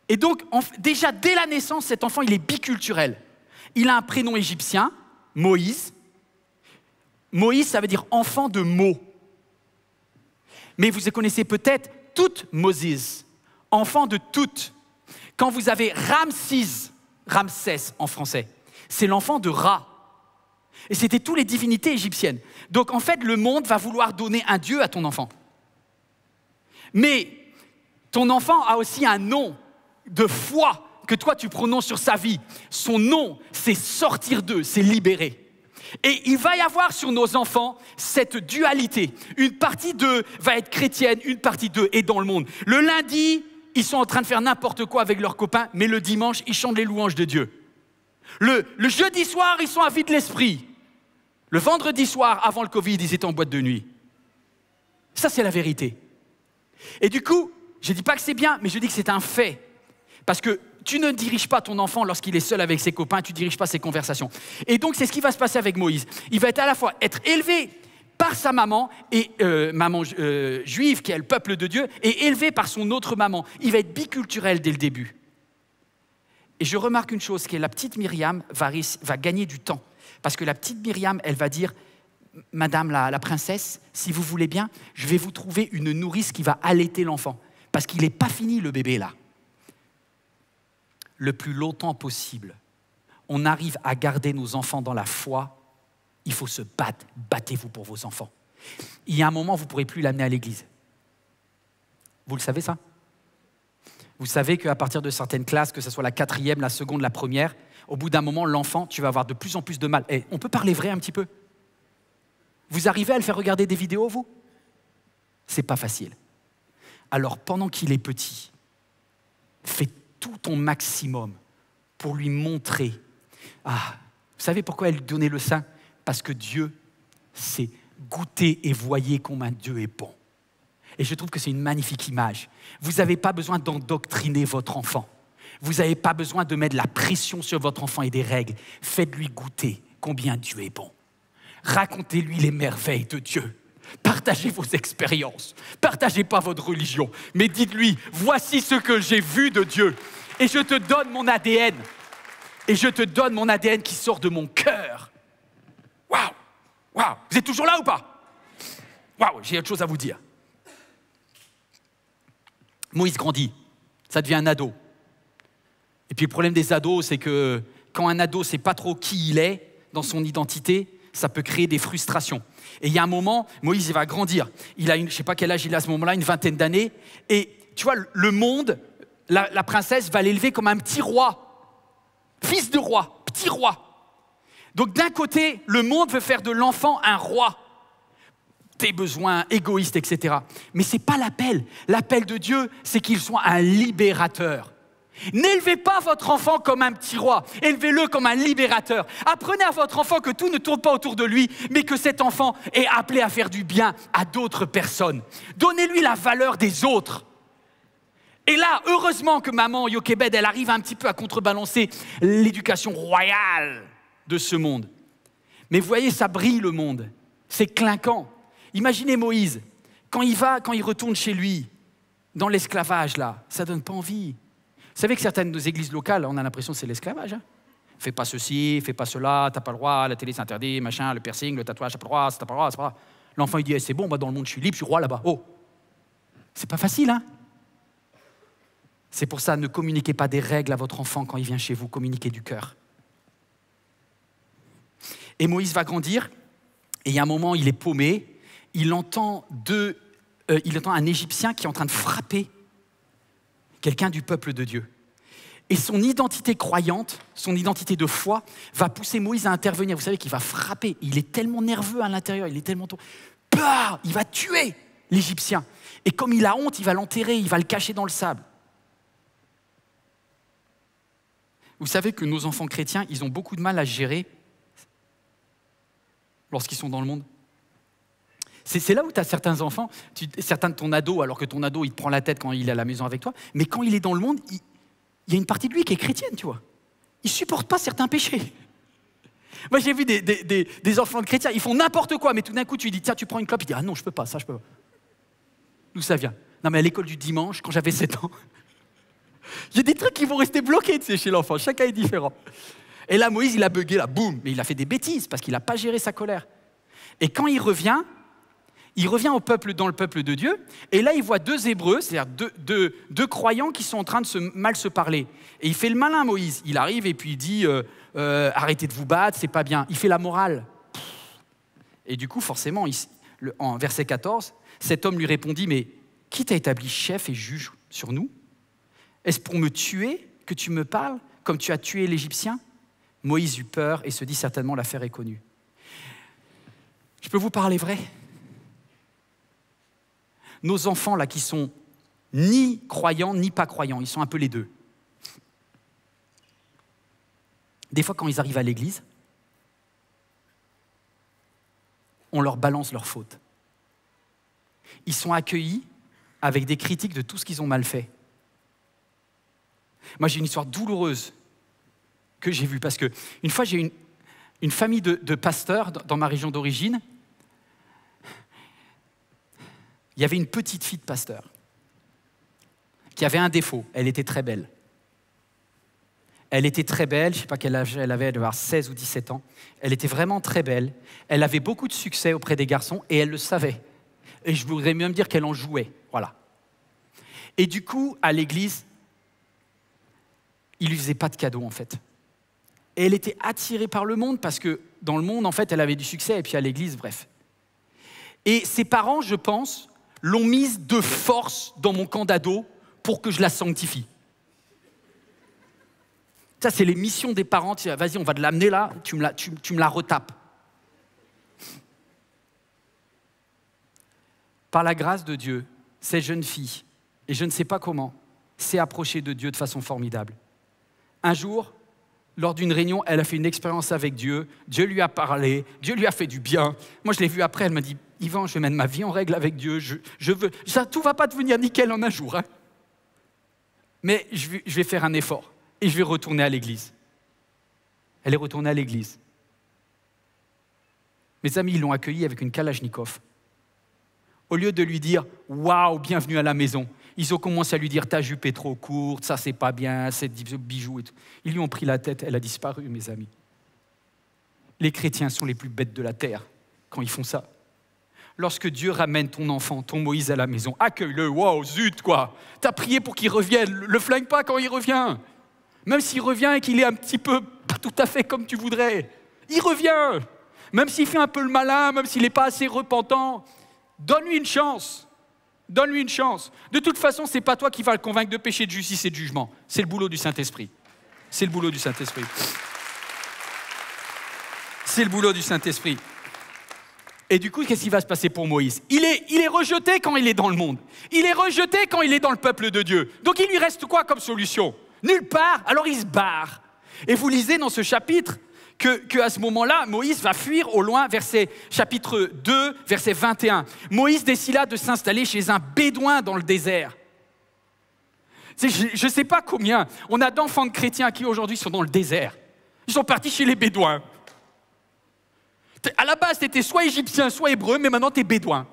Et donc, déjà, dès la naissance, cet enfant, il est biculturel. Il a un prénom égyptien, Moïse. Moïse, ça veut dire enfant de Mo. Mais vous connaissez peut-être Moses, enfant de toute. Quand vous avez Ramsès en français, c'est l'enfant de Ra. Et c'était toutes les divinités égyptiennes. Donc en fait, le monde va vouloir donner un dieu à ton enfant. Mais ton enfant a aussi un nom de foi que toi tu prononces sur sa vie. Son nom, c'est sortir d'eux, c'est libérer. Et il va y avoir sur nos enfants cette dualité. Une partie d'eux va être chrétienne, une partie d'eux est dans le monde. Le lundi, ils sont en train de faire n'importe quoi avec leurs copains, mais le dimanche, ils chantent les louanges de Dieu. Le jeudi soir, ils sont à vie de l'esprit. Le vendredi soir, avant le Covid, ils étaient en boîte de nuit. Ça, c'est la vérité. Et du coup, je ne dis pas que c'est bien, mais je dis que c'est un fait. Parce que tu ne diriges pas ton enfant lorsqu'il est seul avec ses copains, tu ne diriges pas ses conversations. Et donc, c'est ce qui va se passer avec Moïse. Il va être à la fois être élevé par sa maman, et maman juive, qui est le peuple de Dieu, et élevé par son autre maman. Il va être biculturel dès le début. Et je remarque une chose, que la petite Myriam va gagner du temps. Parce que la petite Myriam, elle va dire, Madame la princesse, si vous voulez bien, je vais vous trouver une nourrice qui va allaiter l'enfant. Parce qu'il n'est pas fini, le bébé, là. Le plus longtemps possible, on arrive à garder nos enfants dans la foi, il faut se battre. Battez-vous pour vos enfants. Il y a un moment, vous ne pourrez plus l'amener à l'église. Vous le savez, ça? Vous savez qu'à partir de certaines classes, que ce soit la 4e, la 2e, la 1re, au bout d'un moment, l'enfant, tu vas avoir de plus en plus de mal. Et on peut parler vrai un petit peu? Vous arrivez à le faire regarder des vidéos, vous? C'est pas facile. Alors, pendant qu'il est petit, fais tout ton maximum pour lui montrer. Ah, vous savez pourquoi elle donnait le sein? Parce que Dieu, c'est goûter et voyez combien Dieu est bon. Et je trouve que c'est une magnifique image. Vous n'avez pas besoin d'endoctriner votre enfant. Vous n'avez pas besoin de mettre de la pression sur votre enfant et des règles. Faites-lui goûter combien Dieu est bon. Racontez-lui les merveilles de Dieu. Partagez vos expériences. Partagez pas votre religion. Mais dites-lui, voici ce que j'ai vu de Dieu. Et je te donne mon ADN. Et je te donne mon ADN qui sort de mon cœur. Waouh! Waouh! Vous êtes toujours là ou pas? Waouh, j'ai autre chose à vous dire. Moïse grandit. Ça devient un ado. Et puis le problème des ados, c'est que quand un ado ne sait pas trop qui il est dans son identité, ça peut créer des frustrations. Et il y a un moment, Moïse il va grandir. Il a je ne sais pas quel âge il a à ce moment-là, une vingtaine d'années. Et tu vois, le monde, la princesse va l'élever comme un petit roi. Fils de roi, petit roi. Donc d'un côté, le monde veut faire de l'enfant un roi. Tes besoins égoïstes, etc. Mais ce n'est pas l'appel. L'appel de Dieu, c'est qu'il soit un libérateur. N'élevez pas votre enfant comme un petit roi, élevez-le comme un libérateur. Apprenez à votre enfant que tout ne tourne pas autour de lui, mais que cet enfant est appelé à faire du bien à d'autres personnes. Donnez-lui la valeur des autres. Et là, heureusement que maman Jochebed, elle arrive un petit peu à contrebalancer l'éducation royale de ce monde. Mais vous voyez, ça brille le monde, c'est clinquant. Imaginez Moïse, quand il retourne chez lui, dans l'esclavage là, ça donne pas envie. Vous savez que certaines de nos églises locales, on a l'impression que c'est l'esclavage. Hein? Fais pas ceci, fais pas cela, t'as pas le droit, la télé c'est interdit, machin, le piercing, le tatouage, t'as pas le droit, t'as pas le droit, c'est pas grave. L'enfant il dit, c'est bon, moi dans le monde je suis libre, je suis roi là-bas. Oh, c'est pas facile, hein? C'est pour ça, ne communiquez pas des règles à votre enfant quand il vient chez vous, communiquez du cœur. Et Moïse va grandir, et il y a un moment, il est paumé, il entend un Égyptien qui est en train de frapper quelqu'un du peuple de Dieu. Et son identité croyante, son identité de foi, va pousser Moïse à intervenir. Vous savez qu'il va frapper. Il est tellement nerveux à l'intérieur, il est tellement... Bah, il va tuer. l'Égyptien. Et comme il a honte, il va l'enterrer, il va le cacher dans le sable. Vous savez que nos enfants chrétiens, ils ont beaucoup de mal à gérer lorsqu'ils sont dans le monde. C'est là où tu as certains enfants, certains de ton ado, alors que ton ado, il te prend la tête quand il est à la maison avec toi, mais quand il est dans le monde, il y a une partie de lui qui est chrétienne, tu vois. Il ne supporte pas certains péchés. Moi, j'ai vu des enfants de chrétiens, ils font n'importe quoi, mais tout d'un coup, tu lui dis, tiens, tu prends une clope, il dit, ah non, je peux pas, ça, je peux pas. D'où ça vient? Non, mais à l'école du dimanche, quand j'avais 7 ans, il y a des trucs qui vont rester bloqués, tu sais, chez l'enfant, chacun est différent. Et là, Moïse, il a bugué, là, boum, mais il a fait des bêtises, parce qu'il n'a pas géré sa colère. Et quand il revient au peuple, dans le peuple de Dieu, et là, il voit 2 Hébreux, c'est-à-dire deux croyants qui sont en train de mal se parler. Et il fait le malin, Moïse. Il arrive et puis il dit, arrêtez de vous battre, c'est pas bien. Il fait la morale. Et du coup, forcément, en verset 14, cet homme lui répondit, mais qui t'a établi chef et juge sur nous? Est-ce pour me tuer que tu me parles, comme tu as tué l'Égyptien? Moïse eut peur et se dit, certainement l'affaire est connue. Je peux vous parler vrai? Nos enfants, là, qui sont ni croyants, ni pas croyants, ils sont un peu les deux. Des fois, quand ils arrivent à l'église, on leur balance leurs fautes. Ils sont accueillis avec des critiques de tout ce qu'ils ont mal fait. Moi, j'ai une histoire douloureuse que j'ai vue, parce qu'une fois, j'ai une famille de pasteurs dans ma région d'origine. Il y avait une petite fille de pasteur qui avait un défaut, elle était très belle. Elle était très belle, je ne sais pas quel âge elle avait, elle devait avoir 16 ou 17 ans. Elle était vraiment très belle, elle avait beaucoup de succès auprès des garçons et elle le savait. Et je voudrais même dire qu'elle en jouait, voilà. Et du coup, à l'église, il ne lui faisait pas de cadeaux en fait. Et elle était attirée par le monde parce que dans le monde, en fait, elle avait du succès et puis à l'église, bref. Et ses parents, je pense, l'ont mise de force dans mon camp d'ado pour que je la sanctifie. Ça, c'est les missions des parents. Vas-y, on va te l'amener là, tu me la retapes. Par la grâce de Dieu, cette jeune fille, et je ne sais pas comment, s'est approchée de Dieu de façon formidable. Un jour, lors d'une réunion, elle a fait une expérience avec Dieu. Dieu lui a parlé, Dieu lui a fait du bien. Moi, je l'ai vue après, elle m'a dit, Yvan, je vais mettre ma vie en règle avec Dieu. Je veux. Ça, tout ne va pas devenir nickel en un jour. Hein. Mais je vais faire un effort et je vais retourner à l'église. Elle est retournée à l'église. Mes amis, ils l'ont accueillie avec une Kalachnikov. Au lieu de lui dire « Waouh, bienvenue à la maison », ils ont commencé à lui dire « Ta jupe est trop courte, ça c'est pas bien, c'est bijoux et tout ». Ils lui ont pris la tête, elle a disparu, mes amis. Les chrétiens sont les plus bêtes de la terre quand ils font ça. Lorsque Dieu ramène ton enfant, ton Moïse à la maison, accueille-le, wow, zut quoi. T'as prié pour qu'il revienne, le flingue pas quand il revient. Même s'il revient et qu'il est un petit peu, pas tout à fait comme tu voudrais. Il revient. Même s'il fait un peu le malin, même s'il n'est pas assez repentant, donne-lui une chance. Donne-lui une chance. De toute façon, ce n'est pas toi qui vas le convaincre de péché, de justice et de jugement. C'est le boulot du Saint-Esprit. C'est le boulot du Saint-Esprit. C'est le boulot du Saint-Esprit. Et du coup, qu'est-ce qui va se passer pour Moïse? Il est rejeté quand il est dans le monde. Il est rejeté quand il est dans le peuple de Dieu. Donc il lui reste quoi comme solution? Nulle part, alors il se barre. Et vous lisez dans ce chapitre qu'à ce moment-là, Moïse va fuir au loin, chapitre 2, verset 21. Moïse décida de s'installer chez un bédouin dans le désert. Je ne sais pas combien on a d'enfants de chrétiens qui aujourd'hui sont dans le désert. Ils sont partis chez les bédouins. À la base, tu étais soit égyptien, soit hébreu, mais maintenant tu es bédouin.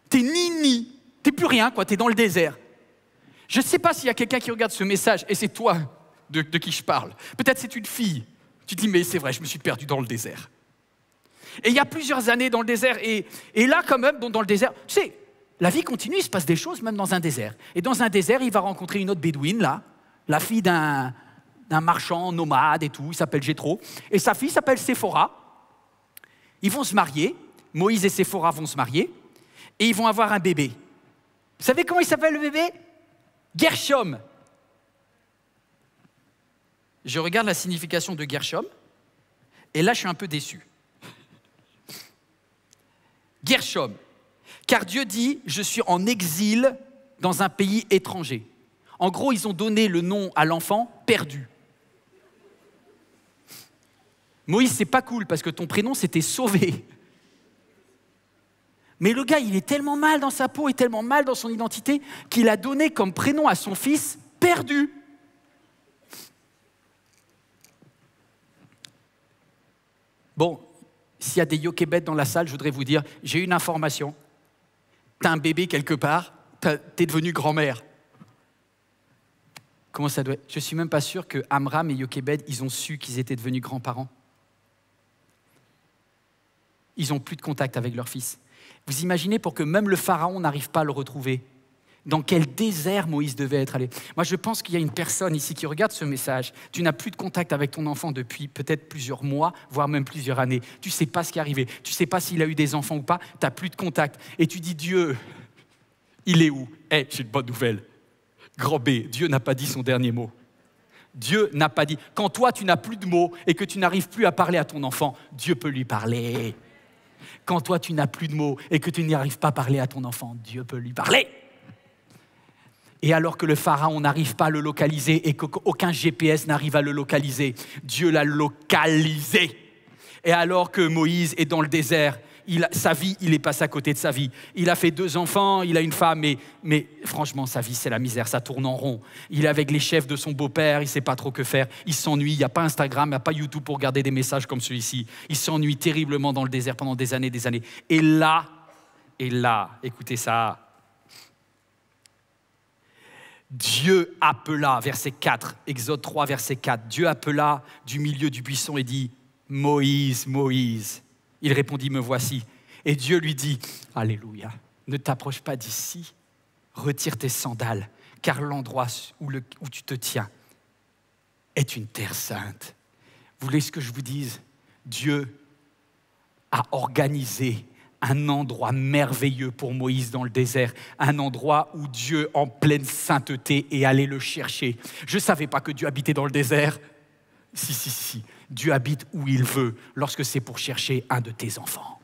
Tu es ni, tu n'es plus rien, tu es dans le désert. Je ne sais pas s'il y a quelqu'un qui regarde ce message, et c'est toi de qui je parle. Peut-être c'est une fille. Tu te dis, mais c'est vrai, je me suis perdu dans le désert. Et il y a plusieurs années dans le désert, et là quand même, dans le désert, tu sais, la vie continue, il se passe des choses même dans un désert. Et dans un désert, il va rencontrer une autre bédouine, là, la fille d'un marchand nomade et tout, il s'appelle Jéthro, et sa fille s'appelle Séphora. Ils vont se marier, Moïse et Séphora vont se marier, et ils vont avoir un bébé. Vous savez comment il s'appelle le bébé? Gershom. Je regarde la signification de Gershom, et là je suis un peu déçu. Gershom. Car Dieu dit, je suis en exil dans un pays étranger. En gros, ils ont donné le nom à l'enfant perdu. Moïse, c'est pas cool parce que ton prénom, c'était sauvé. Mais le gars, il est tellement mal dans sa peau et tellement mal dans son identité qu'il a donné comme prénom à son fils perdu. Bon, s'il y a des Yokebed dans la salle, je voudrais vous dire, j'ai une information. T'as un bébé quelque part, t'es devenue grand-mère. Comment ça doit être? Je ne suis même pas sûr que Amram et Yokebed, ils ont su qu'ils étaient devenus grands-parents. Ils n'ont plus de contact avec leur fils. Vous imaginez pour que même le pharaon n'arrive pas à le retrouver? Dans quel désert Moïse devait être allé? Moi, je pense qu'il y a une personne ici qui regarde ce message. Tu n'as plus de contact avec ton enfant depuis peut-être plusieurs mois, voire même plusieurs années. Tu ne sais pas ce qui est arrivé. Tu ne sais pas s'il a eu des enfants ou pas. Tu n'as plus de contact. Et tu dis, Dieu, il est où? J'ai une bonne nouvelle. Grand B, Dieu n'a pas dit son dernier mot. Dieu n'a pas dit. Quand toi, tu n'as plus de mots et que tu n'arrives plus à parler à ton enfant, Dieu peut lui parler. Quand toi, tu n'as plus de mots et que tu n'y arrives pas à parler à ton enfant, Dieu peut lui parler. Et alors que le pharaon n'arrive pas à le localiser et qu'aucun GPS n'arrive à le localiser, Dieu l'a localisé. Et alors que Moïse est dans le désert, sa vie, il est passé à côté de sa vie. Il a fait 2 enfants, il a une femme, mais franchement, sa vie, c'est la misère, ça tourne en rond. Il est avec les chefs de son beau-père, il ne sait pas trop que faire. Il s'ennuie, il n'y a pas Instagram, il n'y a pas YouTube pour regarder des messages comme celui-ci. Il s'ennuie terriblement dans le désert pendant des années, des années. Et là, écoutez ça. Dieu appela, verset 4, Exode 3, verset 4. Dieu appela du milieu du buisson et dit, « Moïse, Moïse ». Il répondit, « Me voici ». Et Dieu lui dit, « Alléluia, ne t'approche pas d'ici, retire tes sandales, car l'endroit où tu te tiens est une terre sainte. » Vous voulez ce que je vous dise? Dieu a organisé un endroit merveilleux pour Moïse dans le désert, un endroit où Dieu, en pleine sainteté, est allé le chercher. Je ne savais pas que Dieu habitait dans le désert. Si. Dieu habite où il veut lorsque c'est pour chercher un de tes enfants.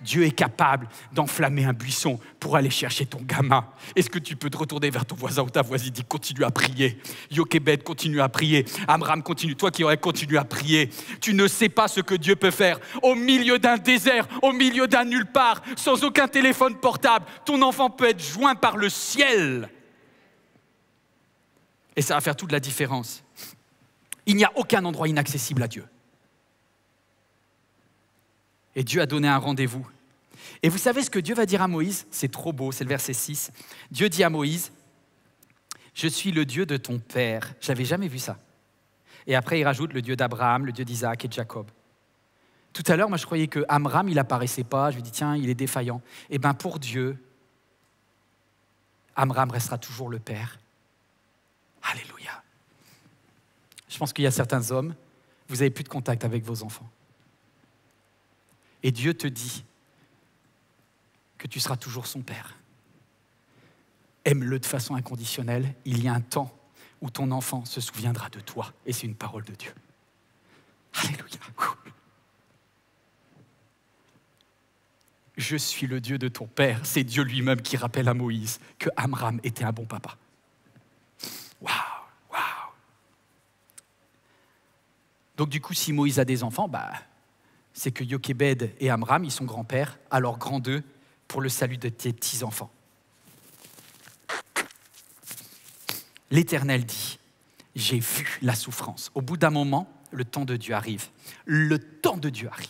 Dieu est capable d'enflammer un buisson pour aller chercher ton gamin. Est-ce que tu peux te retourner vers ton voisin ou ta voisine et dire continue à prier? Yokebed, continue à prier. Amram, continue. Toi qui aurais continué à prier. Tu ne sais pas ce que Dieu peut faire. Au milieu d'un désert, au milieu d'un nulle part, sans aucun téléphone portable, ton enfant peut être joint par le ciel. Et ça va faire toute la différence. Il n'y a aucun endroit inaccessible à Dieu. Et Dieu a donné un rendez-vous. Et vous savez ce que Dieu va dire à Moïse? C'est trop beau, c'est le verset 6. Dieu dit à Moïse, « Je suis le Dieu de ton père. » Je n'avais jamais vu ça. Et après, il rajoute le Dieu d'Abraham, le Dieu d'Isaac et de Jacob. Tout à l'heure, moi, je croyais que Amram, il n'apparaissait pas. Je lui dis, tiens, il est défaillant. Eh bien, pour Dieu, Amram restera toujours le père. Alléluia. Je pense qu'il y a certains hommes, vous n'avez plus de contact avec vos enfants. Et Dieu te dit que tu seras toujours son père. Aime-le de façon inconditionnelle. Il y a un temps où ton enfant se souviendra de toi. Et c'est une parole de Dieu. Alléluia. Je suis le Dieu de ton père. C'est Dieu lui-même qui rappelle à Moïse que Amram était un bon papa. Waouh. Donc du coup, si Moïse a des enfants, c'est que Yokebed et Amram, ils sont grands-pères, alors grand d'eux pour le salut de tes petits-enfants. L'Éternel dit, j'ai vu la souffrance. Au bout d'un moment, le temps de Dieu arrive. Le temps de Dieu arrive.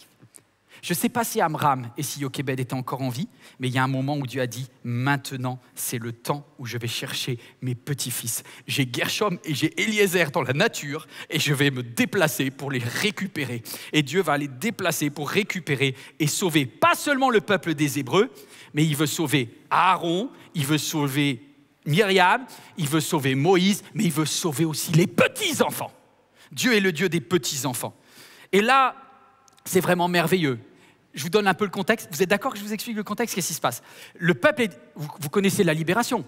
Je ne sais pas si Amram et si Yokebed étaient encore en vie, mais il y a un moment où Dieu a dit, maintenant, c'est le temps où je vais chercher mes petits-fils. J'ai Gershom et j'ai Eliezer dans la nature et je vais me déplacer pour les récupérer. Et Dieu va les déplacer pour récupérer et sauver pas seulement le peuple des Hébreux, mais il veut sauver Aaron, il veut sauver Myriam, il veut sauver Moïse, mais il veut sauver aussi les petits-enfants. Dieu est le Dieu des petits-enfants. Et là, c'est vraiment merveilleux. Je vous donne un peu le contexte. Vous êtes d'accord que je vous explique le contexte? Qu'est-ce qui se passe? Le peuple, vous connaissez la libération.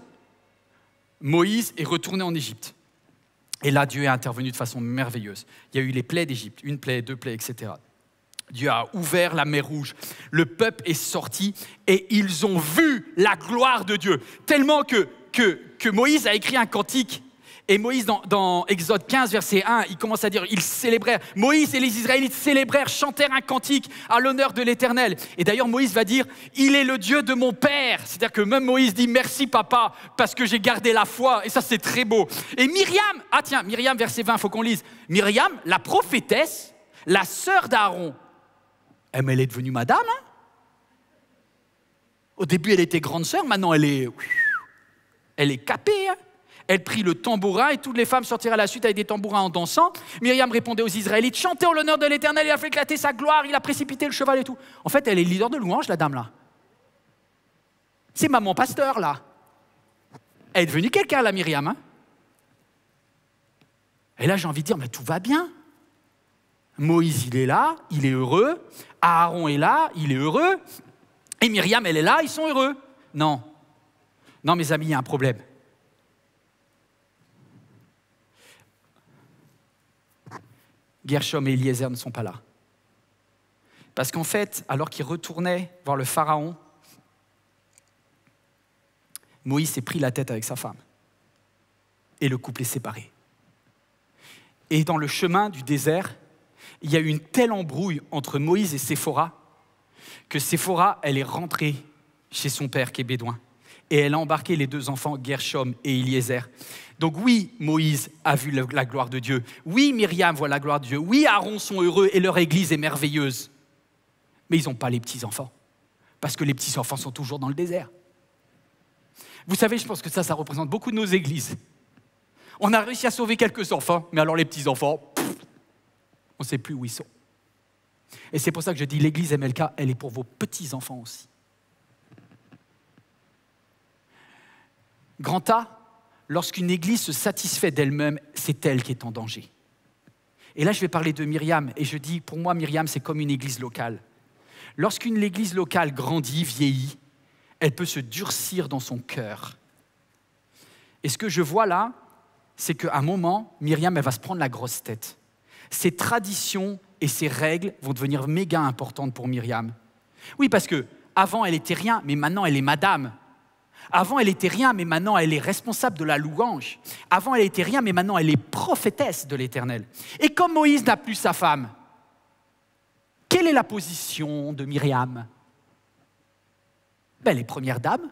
Moïse est retourné en Égypte. Et là, Dieu est intervenu de façon merveilleuse. Il y a eu les plaies d'Égypte, 1 plaie, 2 plaies, etc. Dieu a ouvert la mer Rouge. Le peuple est sorti et ils ont vu la gloire de Dieu. Tellement que Moïse a écrit un cantique. Et Moïse, dans Exode 15, verset 1, il commence à dire, ils célébrèrent, Moïse et les Israélites célébrèrent, chantèrent un cantique à l'honneur de l'Éternel. Et d'ailleurs, Moïse va dire, il est le Dieu de mon père. C'est-à-dire que même Moïse dit, merci papa, parce que j'ai gardé la foi. Et ça, c'est très beau. Et Myriam, Myriam, verset 20, il faut qu'on lise. Myriam, la prophétesse, la sœur d'Aaron. Mais elle est devenue madame, hein? Au début, elle était grande sœur, maintenant, elle est capée, hein? Elle prit le tambourin et toutes les femmes sortirent à la suite avec des tambourins en dansant. Myriam répondait aux Israélites, chantez en l'honneur de l'Éternel, il a fait éclater sa gloire, il a précipité le cheval et tout. En fait, elle est leader de louange, la dame là. C'est maman pasteur là. Elle est devenue quelqu'un la Myriam. Hein? Et là, j'ai envie de dire, mais tout va bien. Moïse, il est là, il est heureux. Aaron est là, il est heureux. Et Myriam, elle est là, ils sont heureux. Non, mes amis, il y a un problème. Gershom et Eliezer ne sont pas là. Parce qu'en fait, alors qu'ils retournaient voir le pharaon, Moïse s'est pris la tête avec sa femme. Et le couple est séparé. Et dans le chemin du désert, il y a eu une telle embrouille entre Moïse et Séphora que Séphora, elle est rentrée chez son père qui est bédouin. Et elle a embarqué les deux enfants, Gershom et Eliezer. Donc oui, Moïse a vu la gloire de Dieu. Oui, Myriam voit la gloire de Dieu. Oui, Aaron sont heureux et leur église est merveilleuse. Mais ils n'ont pas les petits-enfants. Parce que les petits-enfants sont toujours dans le désert. Vous savez, je pense que ça représente beaucoup de nos églises. On a réussi à sauver quelques enfants, mais alors les petits-enfants, on ne sait plus où ils sont. Et c'est pour ça que je dis, l'église MLK, elle est pour vos petits-enfants aussi. Grand A, lorsqu'une église se satisfait d'elle-même, c'est elle qui est en danger. Et là, je vais parler de Myriam, et je dis, pour moi, Myriam, c'est comme une église locale. Lorsqu'une église locale grandit, vieillit, elle peut se durcir dans son cœur. Et ce que je vois là, c'est qu'à un moment, Myriam, elle va se prendre la grosse tête. Ses traditions et ses règles vont devenir méga importantes pour Myriam. Oui, parce qu'avant, elle était rien, mais maintenant, elle est madame. Avant, elle était rien, mais maintenant, elle est responsable de la louange. Avant, elle était rien, mais maintenant, elle est prophétesse de l'Éternel. Et comme Moïse n'a plus sa femme, quelle est la position de Myriam? Elle est première dame.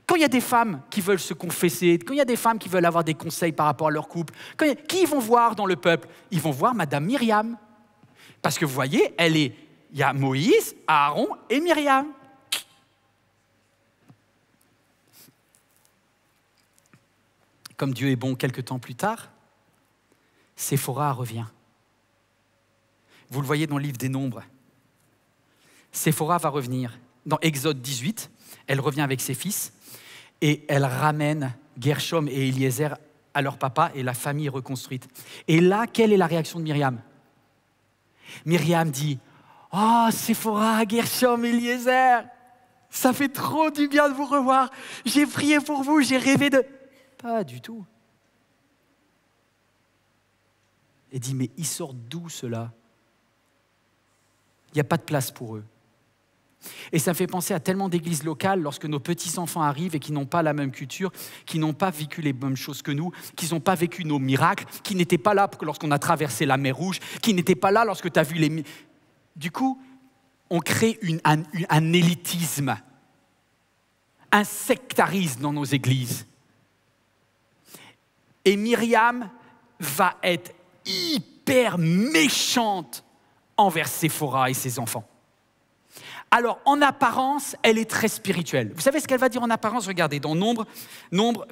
Quand il y a des femmes qui veulent se confesser, quand il y a des femmes qui veulent avoir des conseils par rapport à leur couple, qui ils vont voir dans le peuple? Ils vont voir Madame Myriam. Parce que vous voyez, il y a Moïse, Aaron et Myriam. Comme Dieu est bon, quelque temps plus tard, Séphora revient. Vous le voyez dans le livre des Nombres. Séphora va revenir. Dans Exode 18, elle revient avec ses fils et elle ramène Gershom et Eliezer à leur papa et la famille est reconstruite. Et là, quelle est la réaction de Myriam? Myriam dit, « Oh, Séphora, Gershom, Eliezer, ça fait trop du bien de vous revoir. J'ai prié pour vous, j'ai rêvé de... » Pas du tout. Elle dit, mais ils sortent d'où ceux-là? Il n'y a pas de place pour eux. Et ça me fait penser à tellement d'églises locales lorsque nos petits-enfants arrivent et qui n'ont pas la même culture, qui n'ont pas vécu les mêmes choses que nous, qui n'ont pas vécu nos miracles, qui n'étaient pas là lorsqu'on a traversé la mer Rouge, qui n'étaient pas là lorsque tu as vu les... Du coup, on crée un élitisme, un sectarisme dans nos églises. Et Myriam va être hyper méchante envers Séphora et ses enfants. Alors, en apparence, elle est très spirituelle. Vous savez ce qu'elle va dire en apparence? Regardez, dans Nombre,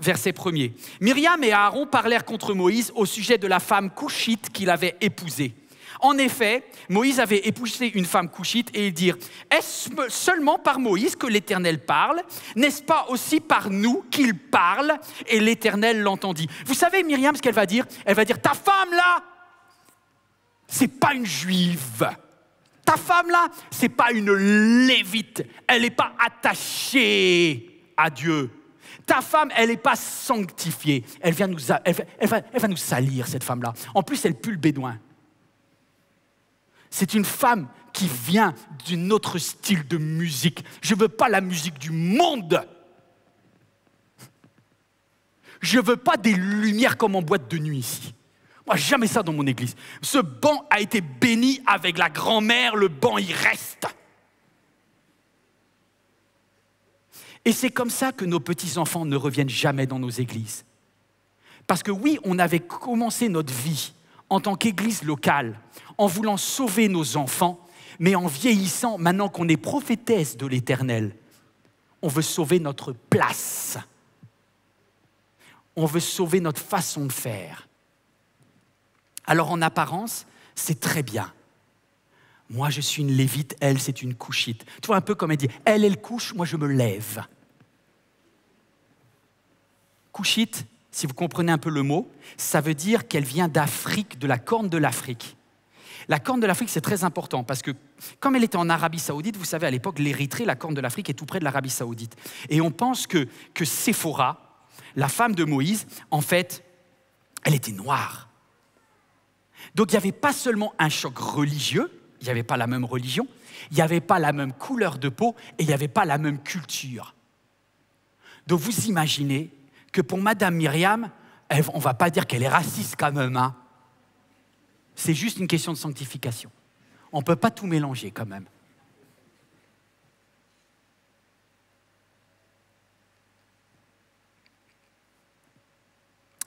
verset 1er. Myriam et Aaron parlèrent contre Moïse au sujet de la femme couchite qu'il avait épousée. En effet, Moïse avait épousé une femme couchite et ils dirent « Est-ce seulement par Moïse que l'Éternel parle? N'est-ce pas aussi par nous qu'il parle ?» Et l'Éternel l'entendit. Vous savez, Myriam, ce qu'elle va dire? Elle va dire « Ta femme là, c'est pas une juive. Ta femme là, c'est pas une lévite. Elle n'est pas attachée à Dieu. Ta femme, elle n'est pas sanctifiée. Elle va nous salir, cette femme-là. En plus, elle pue le bédouin. » C'est une femme qui vient d'un autre style de musique. Je ne veux pas la musique du monde. Je ne veux pas des lumières comme en boîte de nuit ici. Moi, jamais ça dans mon église. Ce banc a été béni avec la grand-mère, le banc y reste. Et c'est comme ça que nos petits-enfants ne reviennent jamais dans nos églises. Parce que oui, on avait commencé notre vie en tant qu'église locale, en voulant sauver nos enfants, mais en vieillissant, maintenant qu'on est prophétesse de l'Éternel, on veut sauver notre place. On veut sauver notre façon de faire. Alors en apparence, c'est très bien. Moi, je suis une lévite, elle, c'est une couchite. Tu vois, un peu comme elle dit, elle couche, moi, je me lève. Couchite, si vous comprenez un peu le mot, ça veut dire qu'elle vient d'Afrique, de la Corne de l'Afrique. La Corne de l'Afrique, c'est très important parce que, comme elle était en Arabie Saoudite, vous savez, à l'époque, l'Érythrée, la Corne de l'Afrique, est tout près de l'Arabie Saoudite. Et on pense que Séphora, la femme de Moïse, en fait, elle était noire. Donc, il n'y avait pas seulement un choc religieux, il n'y avait pas la même religion, il n'y avait pas la même couleur de peau et il n'y avait pas la même culture. Donc, vous imaginez que pour Madame Myriam, on ne va pas dire qu'elle est raciste quand même, hein. C'est juste une question de sanctification. On ne peut pas tout mélanger quand même.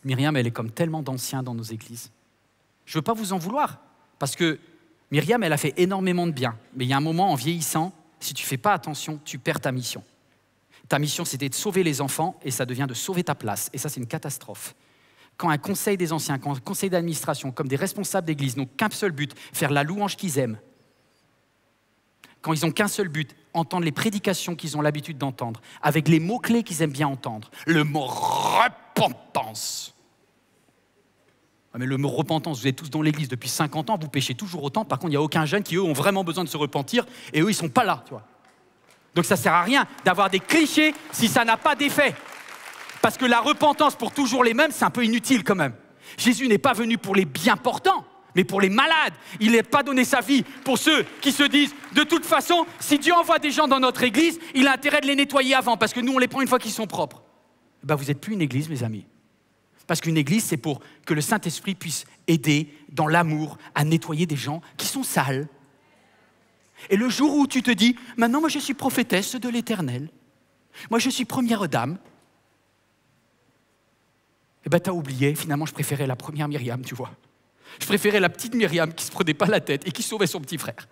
Myriam, elle est comme tellement d'anciens dans nos églises. Je ne veux pas vous en vouloir, parce que Myriam, elle a fait énormément de bien. Mais il y a un moment, en vieillissant, si tu ne fais pas attention, tu perds ta mission. Ta mission, c'était de sauver les enfants, et ça devient de sauver ta place. Et ça, c'est une catastrophe. Quand un conseil des anciens, quand un conseil d'administration, comme des responsables d'église, n'ont qu'un seul but, faire la louange qu'ils aiment, quand ils n'ont qu'un seul but, entendre les prédications qu'ils ont l'habitude d'entendre, avec les mots-clés qu'ils aiment bien entendre, le mot repentance. Mais le mot repentance, vous êtes tous dans l'église depuis 50 ans, vous péchez toujours autant, par contre, il n'y a aucun jeune qui, eux, ont vraiment besoin de se repentir, et eux, ils ne sont pas là, tu vois. Donc ça ne sert à rien d'avoir des clichés si ça n'a pas d'effet. Parce que la repentance pour toujours les mêmes, c'est un peu inutile quand même. Jésus n'est pas venu pour les bien portants, mais pour les malades. Il n'a pas donné sa vie pour ceux qui se disent, de toute façon, si Dieu envoie des gens dans notre église, il a intérêt de les nettoyer avant, parce que nous, on les prend une fois qu'ils sont propres. Ben, vous n'êtes plus une église, mes amis. Parce qu'une église, c'est pour que le Saint-Esprit puisse aider, dans l'amour, à nettoyer des gens qui sont sales. Et le jour où tu te dis, maintenant, moi, je suis prophétesse de l'Éternel. Moi, je suis première dame. Eh bien, tu as oublié, finalement, je préférais la première Myriam, tu vois. Je préférais la petite Myriam qui ne se prenait pas la tête et qui sauvait son petit frère.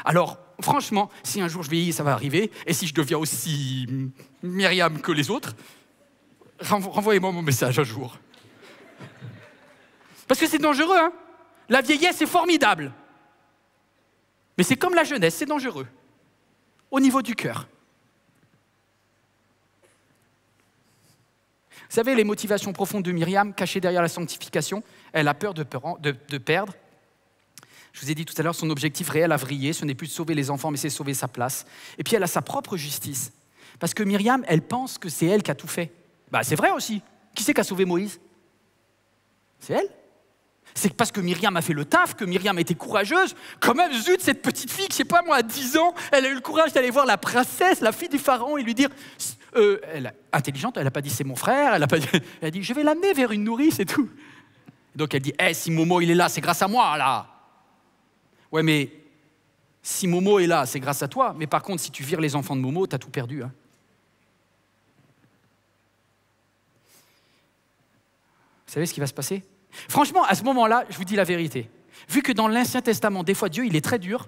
Alors, franchement, si un jour je vieillis, ça va arriver, et si je deviens aussi Myriam que les autres, renvoyez-moi mon message un jour. Parce que c'est dangereux, hein. La vieillesse est formidable. Mais c'est comme la jeunesse, c'est dangereux. Au niveau du cœur. Vous savez, les motivations profondes de Myriam, cachées derrière la sanctification, elle a peur de perdre. Je vous ai dit tout à l'heure, son objectif réel a vrillé, ce n'est plus de sauver les enfants, mais c'est sauver sa place. Et puis elle a sa propre justice. Parce que Myriam, elle pense que c'est elle qui a tout fait. Bah, c'est vrai aussi. Qui c'est qui a sauvé Moïse? C'est elle. C'est parce que Myriam a fait le taf, que Myriam était courageuse. Quand même, zut, cette petite fille, je sais pas moi, à 10 ans, elle a eu le courage d'aller voir la princesse, la fille du pharaon, et lui dire... elle est intelligente, elle n'a pas dit c'est mon frère, elle a dit je vais l'amener vers une nourrice et tout. Donc elle dit si Momo il est là, c'est grâce à moi là. Ouais, mais si Momo est là, c'est grâce à toi, mais par contre si tu vires les enfants de Momo, tu as tout perdu. Hein. Vous savez ce qui va se passer? Franchement, à ce moment-là, je vous dis la vérité. Vu que dans l'Ancien Testament, des fois Dieu il est très dur,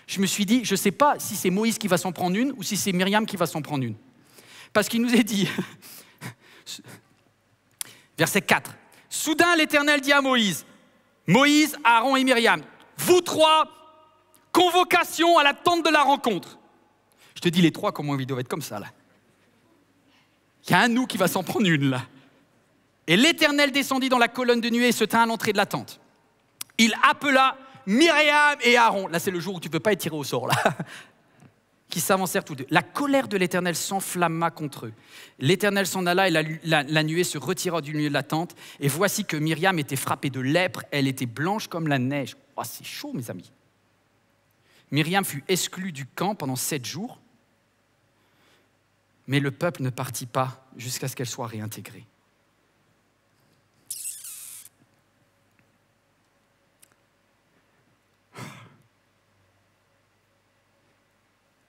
je me suis dit, je ne sais pas si c'est Moïse qui va s'en prendre une ou si c'est Myriam qui va s'en prendre une. Parce qu'il nous est dit, verset 4, « Soudain l'Éternel dit à Moïse, Moïse, Aaron et Myriam, vous trois, convocation à la tente de la rencontre. » Je te dis les trois, comment ils doivent être comme ça, là. Il y a un nous qui va s'en prendre une, là. Et l'Éternel descendit dans la colonne de nuée et se tint à l'entrée de la tente. Il appela Myriam et Aaron. Là, c'est le jour où tu ne peux pas être tiré au sort, là. qui s'avancèrent tous deux. La colère de l'Éternel s'enflamma contre eux. L'Éternel s'en alla et la nuée se retira du milieu de la tente. Et voici que Myriam était frappée de lèpre, elle était blanche comme la neige. Oh, c'est chaud, mes amis. Myriam fut exclue du camp pendant 7 jours, mais le peuple ne partit pas jusqu'à ce qu'elle soit réintégrée.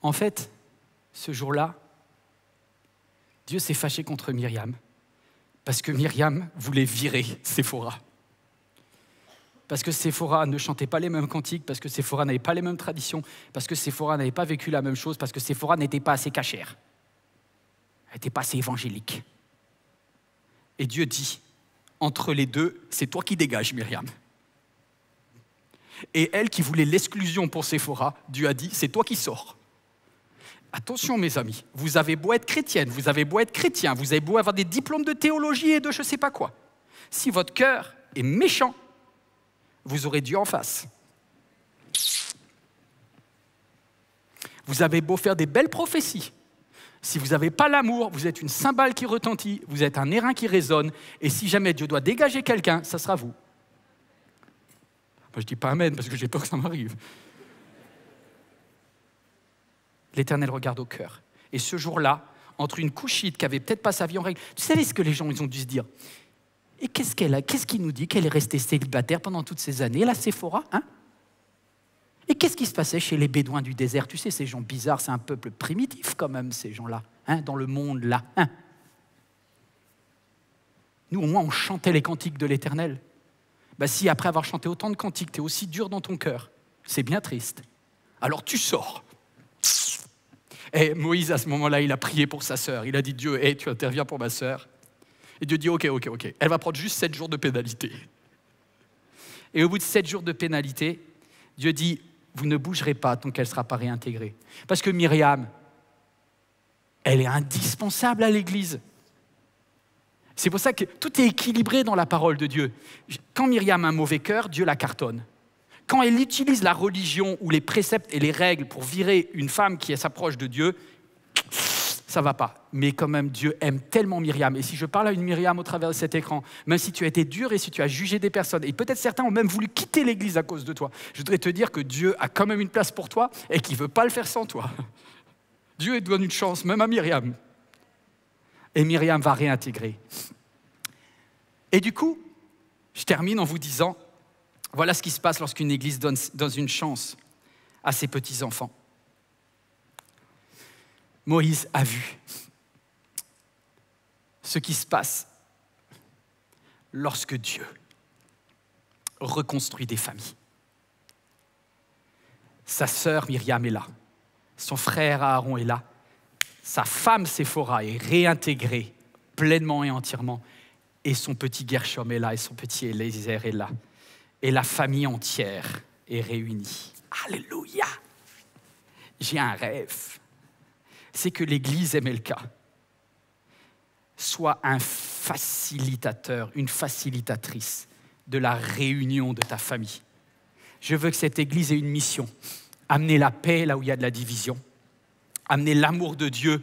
En fait, ce jour-là, Dieu s'est fâché contre Myriam parce que Myriam voulait virer Séphora. Parce que Séphora ne chantait pas les mêmes cantiques, parce que Séphora n'avait pas les mêmes traditions, parce que Séphora n'avait pas vécu la même chose, parce que Séphora n'était pas assez cachère. Elle n'était pas assez évangélique. Et Dieu dit, entre les deux, c'est toi qui dégages, Myriam. Et elle qui voulait l'exclusion pour Séphora, Dieu a dit, c'est toi qui sors. Attention mes amis, vous avez beau être chrétienne, vous avez beau être chrétien, vous avez beau avoir des diplômes de théologie et de je ne sais pas quoi. Si votre cœur est méchant, vous aurez Dieu en face. Vous avez beau faire des belles prophéties. Si vous n'avez pas l'amour, vous êtes une cymbale qui retentit, vous êtes un airain qui résonne, et si jamais Dieu doit dégager quelqu'un, ça sera vous. Moi, je ne dis pas amen parce que j'ai peur que ça m'arrive. L'Éternel regarde au cœur. Et ce jour-là, entre une couchite qui n'avait peut-être pas sa vie en règle, tu savais ce que les gens ils ont dû se dire? Et qu'est-ce qu'elle a? Qu'est-ce qui nous dit qu'elle est restée célibataire pendant toutes ces années, la Séphora, hein? Et qu'est-ce qui se passait chez les Bédouins du désert? Tu sais, ces gens bizarres, c'est un peuple primitif quand même, ces gens-là, hein, dans le monde là. Hein? Nous, au moins, on chantait les cantiques de l'Éternel. Ben, si après avoir chanté autant de cantiques, tu es aussi dur dans ton cœur, c'est bien triste. Alors tu sors. Et Moïse, à ce moment-là, il a prié pour sa sœur. Il a dit, Dieu, hey, tu interviens pour ma sœur. Et Dieu dit, ok. Elle va prendre juste 7 jours de pénalité. Et au bout de 7 jours de pénalité, Dieu dit, vous ne bougerez pas tant qu'elle ne sera pas réintégrée. Parce que Myriam, elle est indispensable à l'Église. C'est pour ça que tout est équilibré dans la parole de Dieu. Quand Myriam a un mauvais cœur, Dieu la cartonne. Quand elle utilise la religion ou les préceptes et les règles pour virer une femme qui s'approche de Dieu, ça ne va pas. Mais quand même, Dieu aime tellement Myriam. Et si je parle à une Myriam au travers de cet écran, même si tu as été dur et si tu as jugé des personnes, et peut-être certains ont même voulu quitter l'Église à cause de toi, je voudrais te dire que Dieu a quand même une place pour toi et qu'il ne veut pas le faire sans toi. Dieu donne une chance, même à Myriam. Et Myriam va réintégrer. Et du coup, je termine en vous disant, voilà ce qui se passe lorsqu'une église donne une chance à ses petits-enfants. Moïse a vu ce qui se passe lorsque Dieu reconstruit des familles. Sa sœur Myriam est là, son frère Aaron est là, sa femme Séphora est réintégrée pleinement et entièrement, et son petit Gershom est là, et son petit Élézer est là. Et la famille entière est réunie. Alléluia! J'ai un rêve. C'est que l'église MLK soit un facilitateur, une facilitatrice de la réunion de ta famille. Je veux que cette église ait une mission. Amener la paix là où il y a de la division. Amener l'amour de Dieu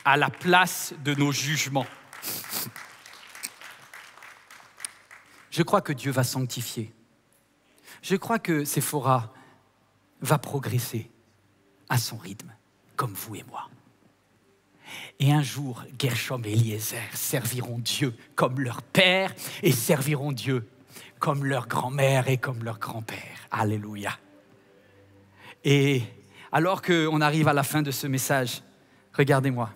à la place de nos jugements. Je crois que Dieu va sanctifier. Je crois que Séphora va progresser à son rythme, comme vous et moi. Et un jour, Gershom et Eliezer serviront Dieu comme leur père et serviront Dieu comme leur grand-mère et comme leur grand-père. Alléluia. Et alors qu'on arrive à la fin de ce message, regardez-moi.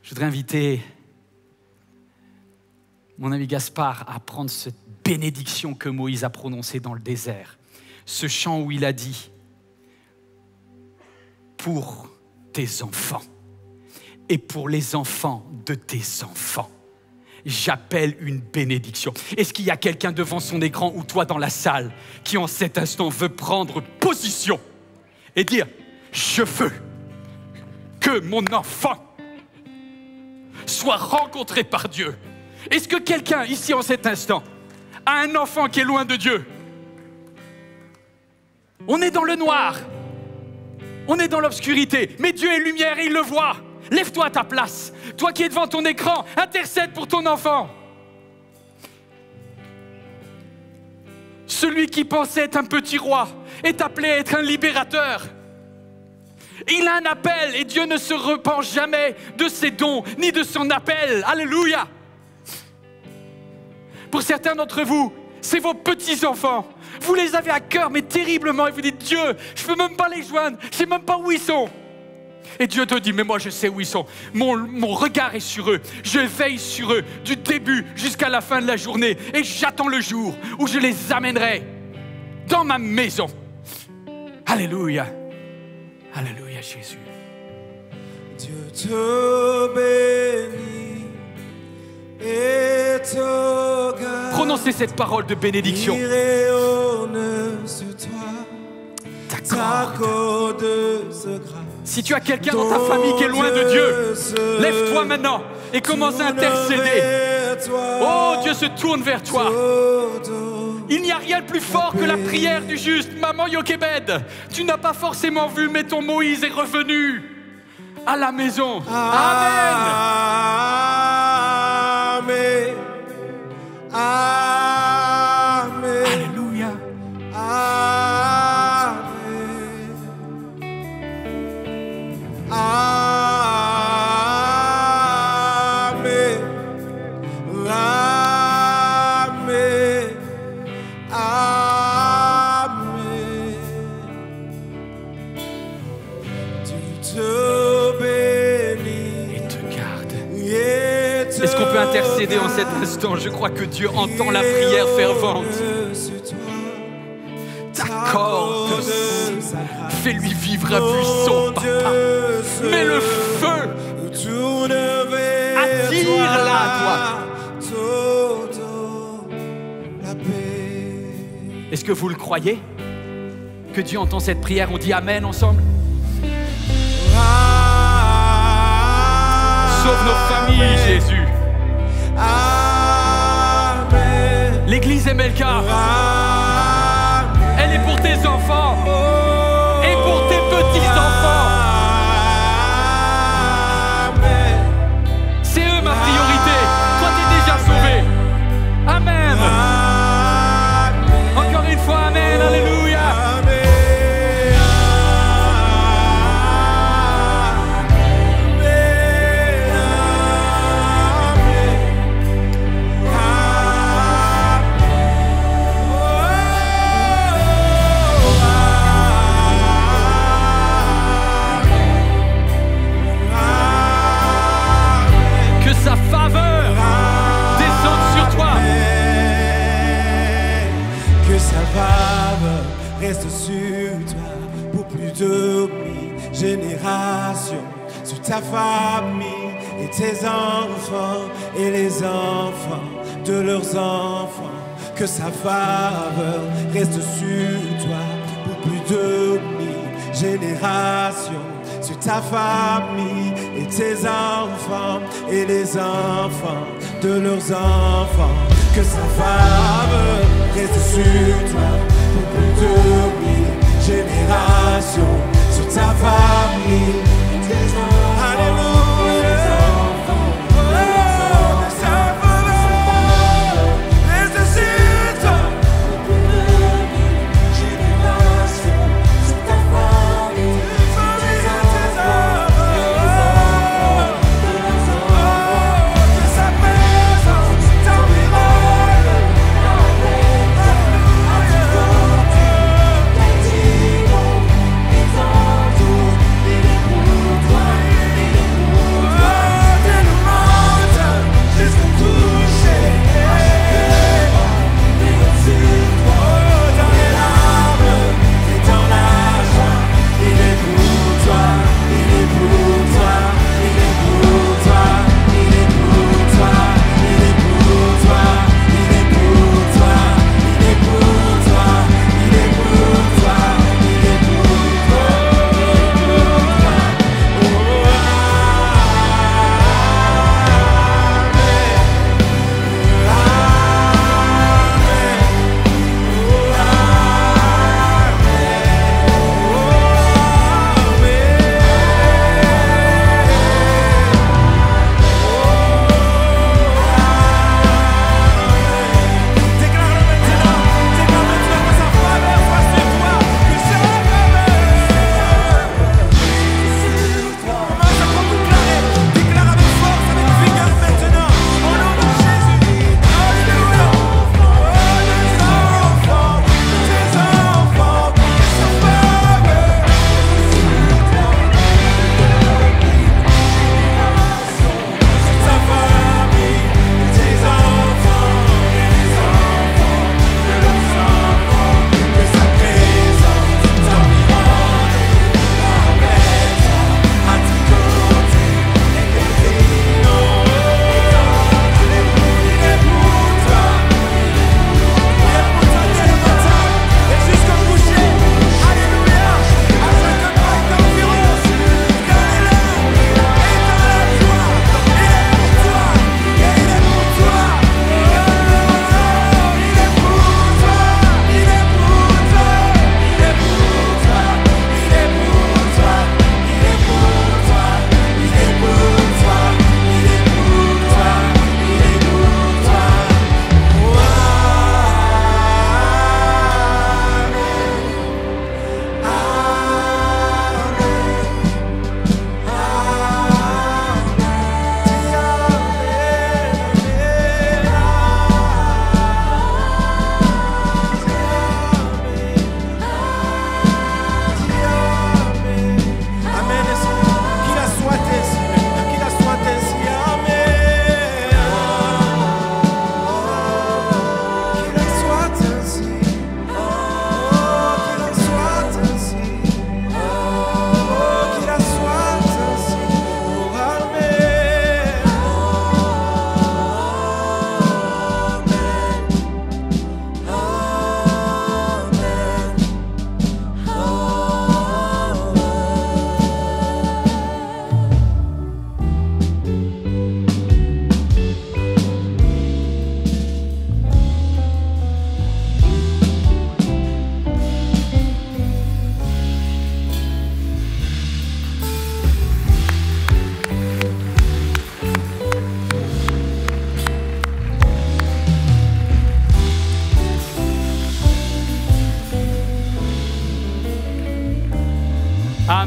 Je voudrais inviter mon ami Gaspard à prendre cette bénédiction que Moïse a prononcée dans le désert. Ce chant où il a dit « Pour tes enfants et pour les enfants de tes enfants, j'appelle une bénédiction. » Est-ce qu'il y a quelqu'un devant son écran ou toi dans la salle qui en cet instant veut prendre position et dire « Je veux que mon enfant soit rencontré par Dieu ». Est-ce que quelqu'un ici en cet instant a un enfant qui est loin de Dieu? On est dans le noir. On est dans l'obscurité, mais Dieu est lumière et il le voit. Lève-toi à ta place. Toi qui es devant ton écran, intercède pour ton enfant. Celui qui pensait être un petit roi est appelé à être un libérateur. Il a un appel et Dieu ne se repent jamais de ses dons ni de son appel. Alléluia. Pour certains d'entre vous, c'est vos petits-enfants. Vous les avez à cœur, mais terriblement. Et vous dites, Dieu, je ne peux même pas les joindre. Je ne sais même pas où ils sont. Et Dieu te dit, mais moi je sais où ils sont. Mon regard est sur eux. Je veille sur eux du début jusqu'à la fin de la journée. Et j'attends le jour où je les amènerai dans ma maison. Alléluia. Alléluia, Jésus. Dieu te bénit et te garde. Prononcez cette parole de bénédiction. T'accorde ce grâce. Si tu as quelqu'un dans ta famille qui est loin de Dieu, lève-toi maintenant et commence à intercéder. Oh, Dieu se tourne vers toi. Il n'y a rien de plus fort que la prière du juste. Maman Yokebed, tu n'as pas forcément vu, mais ton Moïse est revenu à la maison. Amen. Amen. Amen. Alléluia. Amen. Amen. Amen. Amen. Dieu te bénit Et te garde. et te Est-ce qu'on peut intercéder en cet instant? Je crois que Dieu entend la prière fervente. T'accorde. Fais-lui vivre à vue son papa. Mets le feu. Attire-la à toi. Est-ce que vous le croyez? Que Dieu entend cette prière? On dit Amen ensemble. Sauve nos familles, Jésus. L'église MLK, elle est pour tes enfants et pour tes petits-enfants. C'est eux ma priorité. Toi, t'es déjà sauvé. Amen. Encore une fois, Amen. Alléluia. Sa faveur descende sur toi. Que sa faveur reste sur toi pour plus de 1000 générations, sur ta famille et tes enfants et les enfants de leurs enfants. Que sa faveur reste sur toi pour plus de 1000 générations, sur ta famille et tes enfants et les enfants de leurs enfants. Que sa faveur reste sur toi pour plus de 1000 générations, sur ta famille et tes enfants. Alléluia. Sa faveur reste sur toi pour plus de 1000 générations, sur ta famille.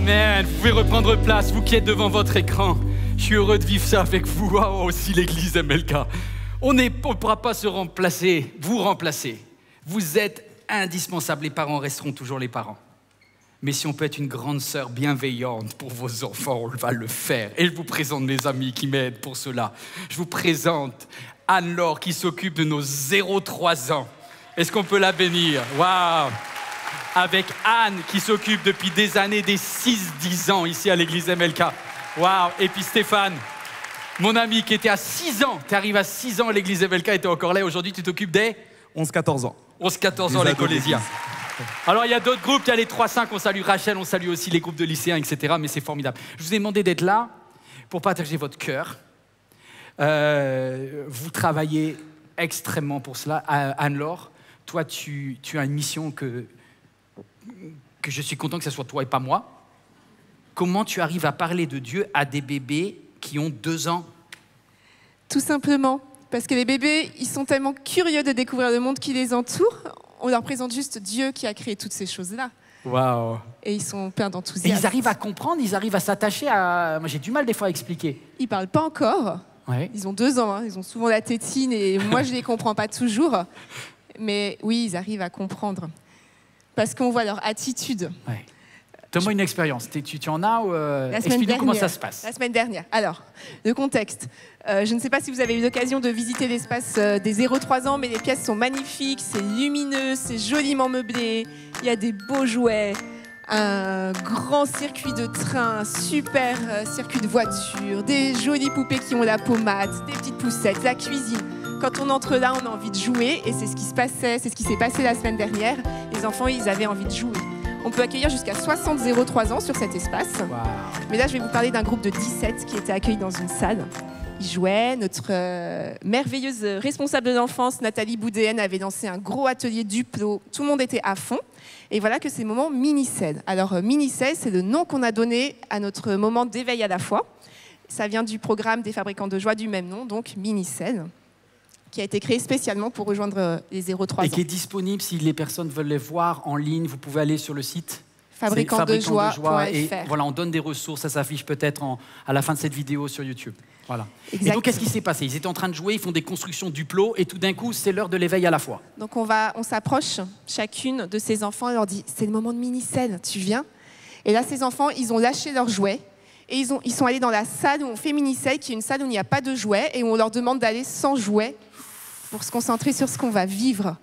Amen. Vous pouvez reprendre place, vous qui êtes devant votre écran. Je suis heureux de vivre ça avec vous. Wow, aussi l'église MLK. On ne pourra pas se remplacer, vous remplacer. Vous êtes indispensables. Les parents resteront toujours les parents. Mais si on peut être une grande sœur bienveillante pour vos enfants, on va le faire. Et je vous présente mes amis qui m'aident pour cela. Je vous présente Anne-Laure qui s'occupe de nos 0-3 ans. Est-ce qu'on peut la bénir? Waouh! Avec Anne qui s'occupe depuis des années des 6-10 ans ici à l'église MLK. Waouh! Et puis Stéphane, mon ami qui était à 6 ans. Tu arrives à 6 ans à l'église MLK et tu es encore là. Aujourd'hui, tu t'occupes des 11-14 ans. 11-14 ans, les collégiens. Alors, il y a d'autres groupes. Il y a les 3-5. On salue Rachel, on salue aussi les groupes de lycéens, etc. Mais c'est formidable. Je vous ai demandé d'être là pour partager votre cœur. Vous travaillez extrêmement pour cela. Anne-Laure, toi, tu as une mission que je suis content que ce soit toi et pas moi. Comment tu arrives à parler de Dieu à des bébés qui ont 2 ans? Tout simplement, parce que les bébés, ils sont tellement curieux de découvrir le monde qui les entoure. On leur présente juste Dieu qui a créé toutes ces choses-là. Waouh! Et ils sont pleins Et d'enthousiasme. ils arrivent à comprendre, ils arrivent à s'attacher à... Moi, j'ai du mal des fois à expliquer. Ils parlent pas encore. Ouais. Ils ont 2 ans, hein. Ils ont souvent la tétine et moi, je les comprends pas toujours. Mais oui, ils arrivent à comprendre. Parce qu'on voit leur attitude. Ouais. Donne-moi une expérience. Tu en as ou La semaine explique-nous dernière. comment ça se passe. La semaine dernière. Alors, le contexte. Je ne sais pas si vous avez eu l'occasion de visiter l'espace des 0-3 ans, mais les pièces sont magnifiques, c'est lumineux, c'est joliment meublé. Il y a des beaux jouets, un grand circuit de train, un super circuit de voiture, des jolies poupées qui ont la pommade, des petites poussettes, la cuisine. Quand on entre là, on a envie de jouer et c'est ce qui se passait, c'est ce qui s'est passé la semaine dernière. Les enfants, ils avaient envie de jouer. On peut accueillir jusqu'à 60 0-3 ans sur cet espace. Wow. Mais là, je vais vous parler d'un groupe de 17 qui était accueilli dans une salle. Ils jouaient. Notre merveilleuse responsable de l'enfance, Nathalie Boudéenne, avait lancé un gros atelier Duplo. Tout le monde était à fond. Et voilà que c'est le moment Mini-Cède. Alors, Mini-Cède, c'est le nom qu'on a donné à notre moment d'éveil à la foi. Ça vient du programme des fabricants de joie du même nom, donc Mini-Cède, qui a été créé spécialement pour rejoindre les 0-3 ans. Et qui est disponible si les personnes veulent les voir en ligne. Vous pouvez aller sur le site fabricantdejoie.fr. et voilà, on donne des ressources. Ça s'affiche peut-être à la fin de cette vidéo sur YouTube. Voilà. Exactement. Et donc, qu'est-ce qui s'est passé? Ils étaient en train de jouer, ils font des constructions Duplo et tout d'un coup, c'est l'heure de l'éveil à la foi. Donc on s'approche chacune de ces enfants et leur dit « C'est le moment de Mini-Cède, tu viens ?» Et là, ces enfants, ils ont lâché leurs jouets et ils sont allés dans la salle où on fait Mini-Cède, qui est une salle où il n'y a pas de jouets et où on leur demande d'aller sans jouets pour se concentrer sur ce qu'on va vivre.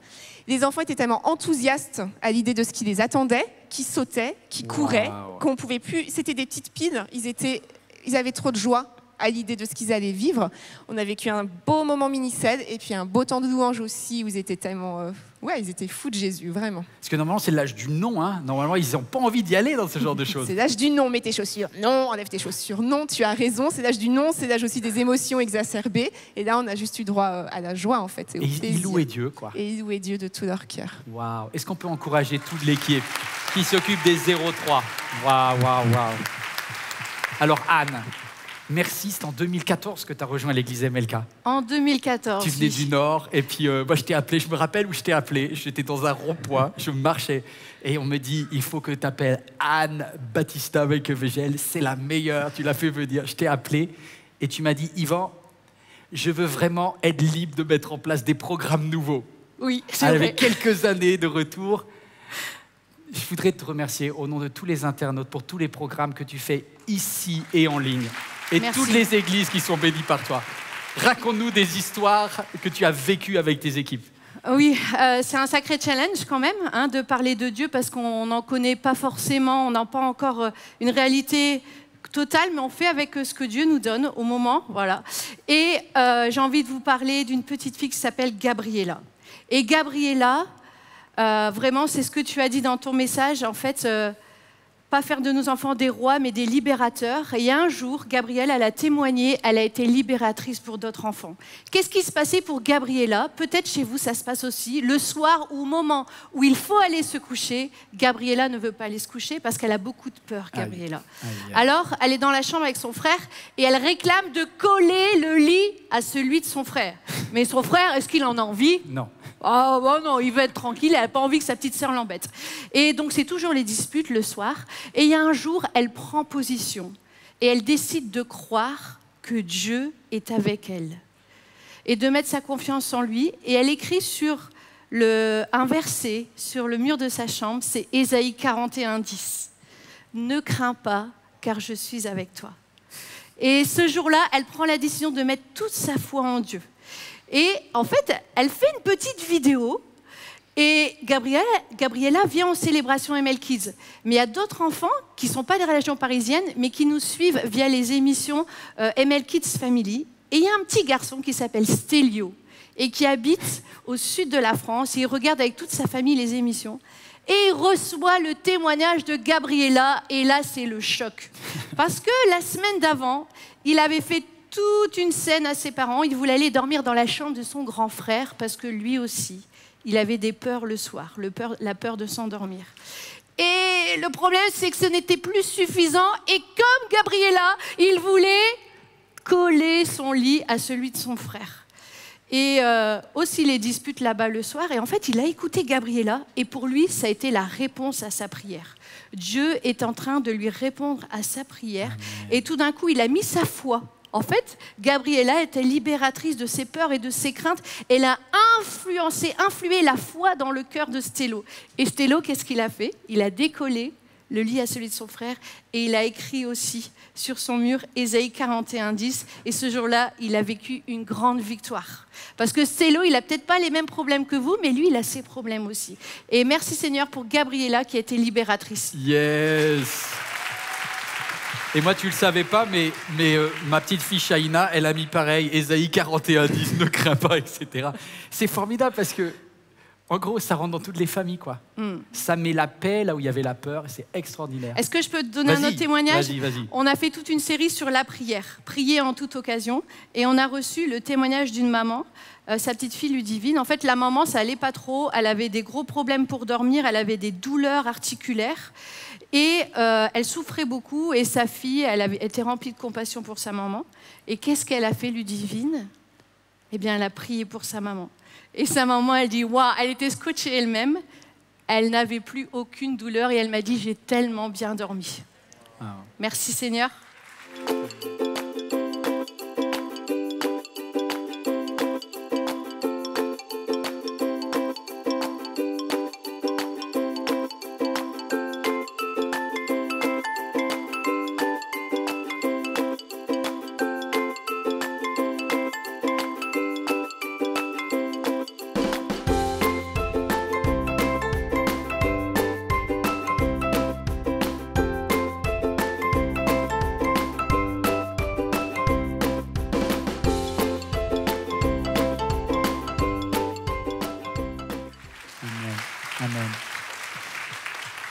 Les enfants étaient tellement enthousiastes à l'idée de ce qui les attendait, qui sautaient, qui couraient, qu'on pouvait plus... C'était des petites piles, ils avaient trop de joie à l'idée de ce qu'ils allaient vivre. On a vécu un beau moment Mini-Cède et puis un beau temps de louange aussi où ils étaient tellement... ils étaient fous de Jésus, vraiment. Parce que normalement, c'est l'âge du non. Hein. Normalement, ils n'ont pas envie d'y aller dans ce genre de choses. C'est l'âge du non, mets tes chaussures. Non, enlève tes chaussures. Non, tu as raison. C'est l'âge du non, c'est l'âge aussi des émotions exacerbées. Et là, on a juste eu droit à la joie, en fait. Et ils louaient Dieu, quoi. Et ils louaient Dieu de tout leur cœur. Waouh. Est-ce qu'on peut encourager toute l'équipe qui s'occupe des 0-3? Waouh, waouh, waouh. Alors, Anne, merci, c'est en 2014 que tu as rejoint l'église MLK. En 2014. Tu venais du Nord et puis moi je t'ai appelé, je me rappelle où je t'ai appelé, j'étais dans un rond-point, je marchais et on me dit il faut que tu appelles Anne Battista Weikevegel, c'est la meilleure, tu l'as fait venir. Je t'ai appelé et tu m'as dit Yvan, je veux vraiment être libre de mettre en place des programmes nouveaux. Oui, c'est vrai. Avec quelques années de retour. Je voudrais te remercier au nom de tous les internautes pour tous les programmes que tu fais ici et en ligne. Et merci. Toutes les églises qui sont bénies par toi. Raconte-nous des histoires que tu as vécues avec tes équipes. Oui, c'est un sacré challenge quand même, hein, de parler de Dieu parce qu'on n'en connaît pas forcément, on n'a pas encore une réalité totale, mais on fait avec ce que Dieu nous donne au moment, voilà. Et j'ai envie de vous parler d'une petite fille qui s'appelle Gabriella. Et Gabriella, vraiment, c'est ce que tu as dit dans ton message, en fait... pas faire de nos enfants des rois, mais des libérateurs. Et un jour, Gabrielle, elle a témoigné, elle a été libératrice pour d'autres enfants. Qu'est-ce qui se passait pour Gabriella? Peut-être chez vous, ça se passe aussi. Le soir, au moment où il faut aller se coucher, Gabriella ne veut pas aller se coucher parce qu'elle a beaucoup de peur, Gabriella. Alors, elle est dans la chambre avec son frère et elle réclame de coller le lit à celui de son frère. Mais son frère, est-ce qu'il en a envie? Non. Oh, bon, non, il veut être tranquille, elle n'a pas envie que sa petite sœur l'embête. Et donc, c'est toujours les disputes le soir. Et il y a un jour, elle prend position et elle décide de croire que Dieu est avec elle et de mettre sa confiance en lui. Et elle écrit sur un verset sur le mur de sa chambre, c'est Ésaïe 41, 10. « Ne crains pas, car je suis avec toi. » Et ce jour-là, elle prend la décision de mettre toute sa foi en Dieu. Et en fait, elle fait une petite vidéo et Gabriella vient aux célébrations ML Kids. Mais il y a d'autres enfants qui ne sont pas des régions parisiennes, mais qui nous suivent via les émissions ML Kids Family. Et il y a un petit garçon qui s'appelle Stélio et qui habite au sud de la France. Et il regarde avec toute sa famille les émissions. Et il reçoit le témoignage de Gabriella. Et là, c'est le choc. Parce que la semaine d'avant, il avait fait toute une scène à ses parents. Il voulait aller dormir dans la chambre de son grand frère parce que lui aussi, il avait des peurs le soir, la peur de s'endormir. Et le problème, c'est que ce n'était plus suffisant. Et comme Gabriella, il voulait coller son lit à celui de son frère. Et aussi les disputes là-bas le soir. Et en fait, il a écouté Gabriella. Et pour lui, ça a été la réponse à sa prière. Dieu est en train de lui répondre à sa prière. Et tout d'un coup, il a mis sa foi. En fait, Gabriella était libératrice de ses peurs et de ses craintes. Elle a influé la foi dans le cœur de Stélo. Et Stélo, qu'est-ce qu'il a fait? Il a décollé le lit à celui de son frère et il a écrit aussi sur son mur Ésaïe 41, 10. Et ce jour-là, il a vécu une grande victoire. Parce que Stélo, il n'a peut-être pas les mêmes problèmes que vous, mais lui, il a ses problèmes aussi. Et merci Seigneur pour Gabriella qui a été libératrice. Yes! Et moi, tu le savais pas, mais ma petite fille Shaina, elle a mis pareil, Ésaïe 41, 10, ne crains pas, etc. C'est formidable parce que, en gros, ça rentre dans toutes les familles, quoi. Ça met la paix là où il y avait la peur, et c'est extraordinaire. Est-ce que je peux te donner un autre témoignage? Vas-y. On a fait toute une série sur la prière, prier en toute occasion, et on a reçu le témoignage d'une maman, sa petite fille Ludivine. En fait, la maman, ça allait pas trop, elle avait des gros problèmes pour dormir, elle avait des douleurs articulaires. Et elle souffrait beaucoup et sa fille, elle était remplie de compassion pour sa maman. Et qu'est-ce qu'elle a fait, Ludivine? Eh bien, elle a prié pour sa maman. Et sa maman, elle dit, waouh, elle était scotchée elle-même. Elle n'avait plus aucune douleur et elle m'a dit, j'ai tellement bien dormi. Wow. Merci Seigneur.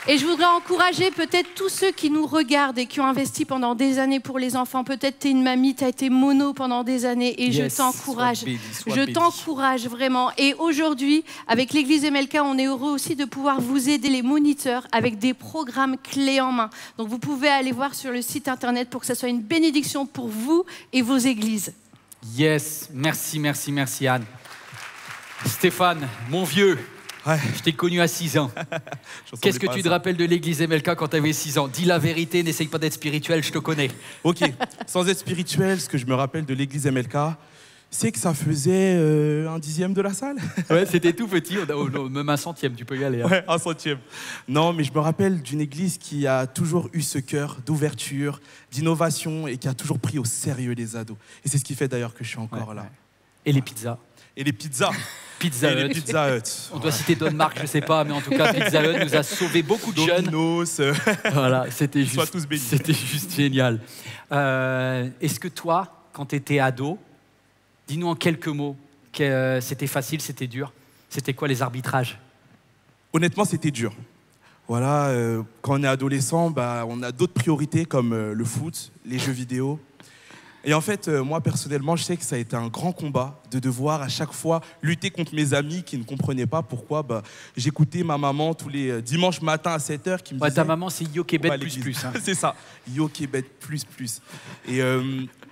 Et je voudrais encourager peut-être tous ceux qui nous regardent et qui ont investi pendant des années pour les enfants. Peut-être tu es une mamie, tu as été mono pendant des années et je t'encourage. Je t'encourage vraiment. Et aujourd'hui, avec l'Église MLK, on est heureux aussi de pouvoir vous aider les moniteurs avec des programmes clés en main. Donc vous pouvez aller voir sur le site internet pour que ça soit une bénédiction pour vous et vos églises. Yes, merci Anne. Stéphane, mon vieux. Ouais. Je t'ai connu à 6 ans. Qu'est-ce que tu te rappelles de l'église MLK quand tu avais 6 ans? Dis la vérité, n'essaye pas d'être spirituel, je te connais. Ok, sans être spirituel, ce que je me rappelle de l'église MLK, c'est que ça faisait 1/10 de la salle. Ouais, c'était tout petit, même 1/100, tu peux y aller. Hein. Ouais, 1/100. Non, mais je me rappelle d'une église qui a toujours eu ce cœur d'ouverture, d'innovation et qui a toujours pris au sérieux les ados. Et c'est ce qui fait d'ailleurs que je suis encore là. Ouais. Et les pizzas? Et les pizzas. Pizza Hut. Pizza Hut. On doit citer Don Marc, je sais pas, mais en tout cas, Pizza Hut nous a sauvé beaucoup de jeunes. Voilà, c'était juste génial. Est-ce que toi, quand tu étais ado, dis-nous en quelques mots, que c'était facile, c'était dur? C'était quoi les arbitrages? Honnêtement, c'était dur. Voilà, quand on est adolescent, on a d'autres priorités comme le foot, les jeux vidéo. Et en fait, moi, personnellement, je sais que ça a été un grand combat de devoir à chaque fois lutter contre mes amis qui ne comprenaient pas pourquoi j'écoutais ma maman tous les dimanches matin à 7h qui me disait... Ta maman, c'est Yo Québec plus. Hein. C'est ça, Yo Québec plus. Et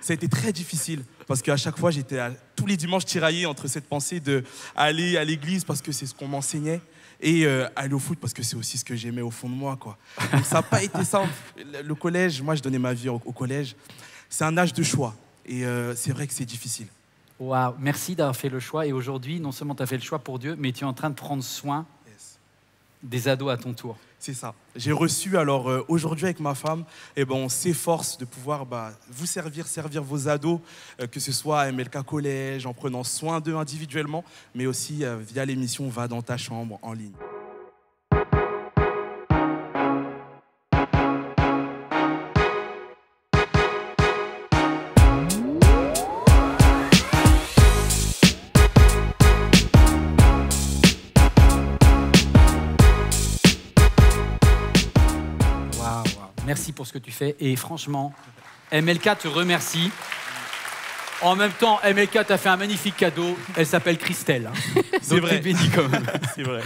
ça a été très difficile parce qu'à chaque fois, j'étais tous les dimanches tiraillé entre cette pensée d'aller à l'église parce que c'est ce qu'on m'enseignait et aller au foot parce que c'est aussi ce que j'aimais au fond de moi, quoi. Donc ça n'a pas été simple. Le collège, moi, je donnais ma vie au collège. C'est un âge de choix et c'est vrai que c'est difficile. Waouh, merci d'avoir fait le choix. Et aujourd'hui, non seulement tu as fait le choix pour Dieu, mais tu es en train de prendre soin des ados à ton tour. C'est ça. J'ai reçu, alors aujourd'hui avec ma femme, on s'efforce de pouvoir vous servir vos ados, que ce soit à MLK Collège, en prenant soin d'eux individuellement, mais aussi via l'émission Va dans ta chambre en ligne. Merci pour ce que tu fais. Et franchement, MLK te remercie. En même temps, MLK t'a fait un magnifique cadeau. Elle s'appelle Christelle. Hein. C'est vrai. T'es béni quand même. C'est vrai.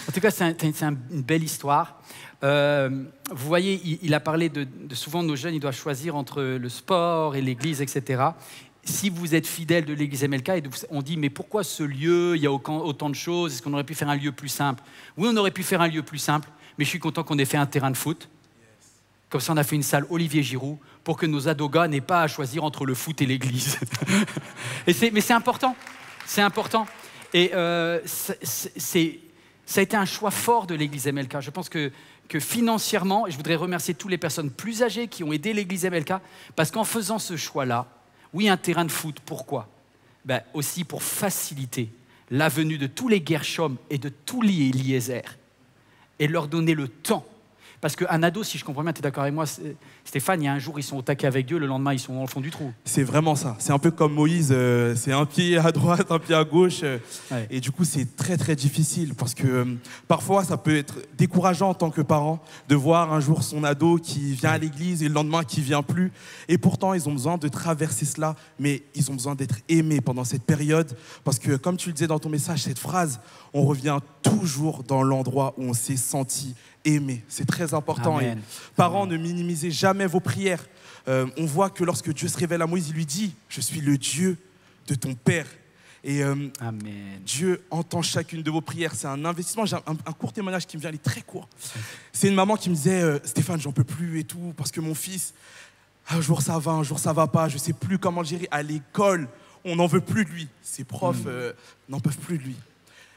En tout cas, c'est une belle histoire. Vous voyez, il a parlé de souvent nos jeunes, ils doivent choisir entre le sport et l'église, etc. Si vous êtes fidèle de l'église MLK, et on dit, mais pourquoi ce lieu, il y a autant de choses, est-ce qu'on aurait pu faire un lieu plus simple? Oui, on aurait pu faire un lieu plus simple, mais je suis content qu'on ait fait un terrain de foot. Comme ça, on a fait une salle Olivier Giroud pour que nos adogas n'aient pas à choisir entre le foot et l'église. Mais c'est important. C'est important. Et ça a été un choix fort de l'église MLK. Je pense que financièrement, et je voudrais remercier toutes les personnes plus âgées qui ont aidé l'église MLK, parce qu'en faisant ce choix-là, oui, un terrain de foot, pourquoi? Aussi pour faciliter la venue de tous les Gershom et de tous les Eliezer et leur donner le temps. Parce qu'un ado, si je comprends bien, tu es d'accord avec moi, Stéphane, il y a un jour, ils sont au taquet avec Dieu, le lendemain, ils sont dans le fond du trou. C'est vraiment ça. C'est un peu comme Moïse, c'est un pied à droite, un pied à gauche. Ouais. Et du coup, c'est très, très difficile parce que parfois, ça peut être décourageant en tant que parent de voir un jour son ado qui vient à l'église et le lendemain qui ne vient plus. Et pourtant, ils ont besoin de traverser cela, mais ils ont besoin d'être aimés pendant cette période. Parce que, comme tu le disais dans ton message, cette phrase, on revient toujours dans l'endroit où on s'est senti aimé. C'est très important. Amen. Et parents, ne minimisez jamais vos prières. On voit que lorsque Dieu se révèle à Moïse, il lui dit « Je suis le Dieu de ton père ». Et Amen. Dieu entend chacune de vos prières. C'est un investissement. J'ai un court témoignage qui me vient, il est très court. C'est une maman qui me disait « Stéphane, j'en peux plus et tout, parce que mon fils, un jour ça va pas, je ne sais plus comment le gérer. À l'école, on n'en veut plus de lui. Ses profs n'en peuvent plus de lui.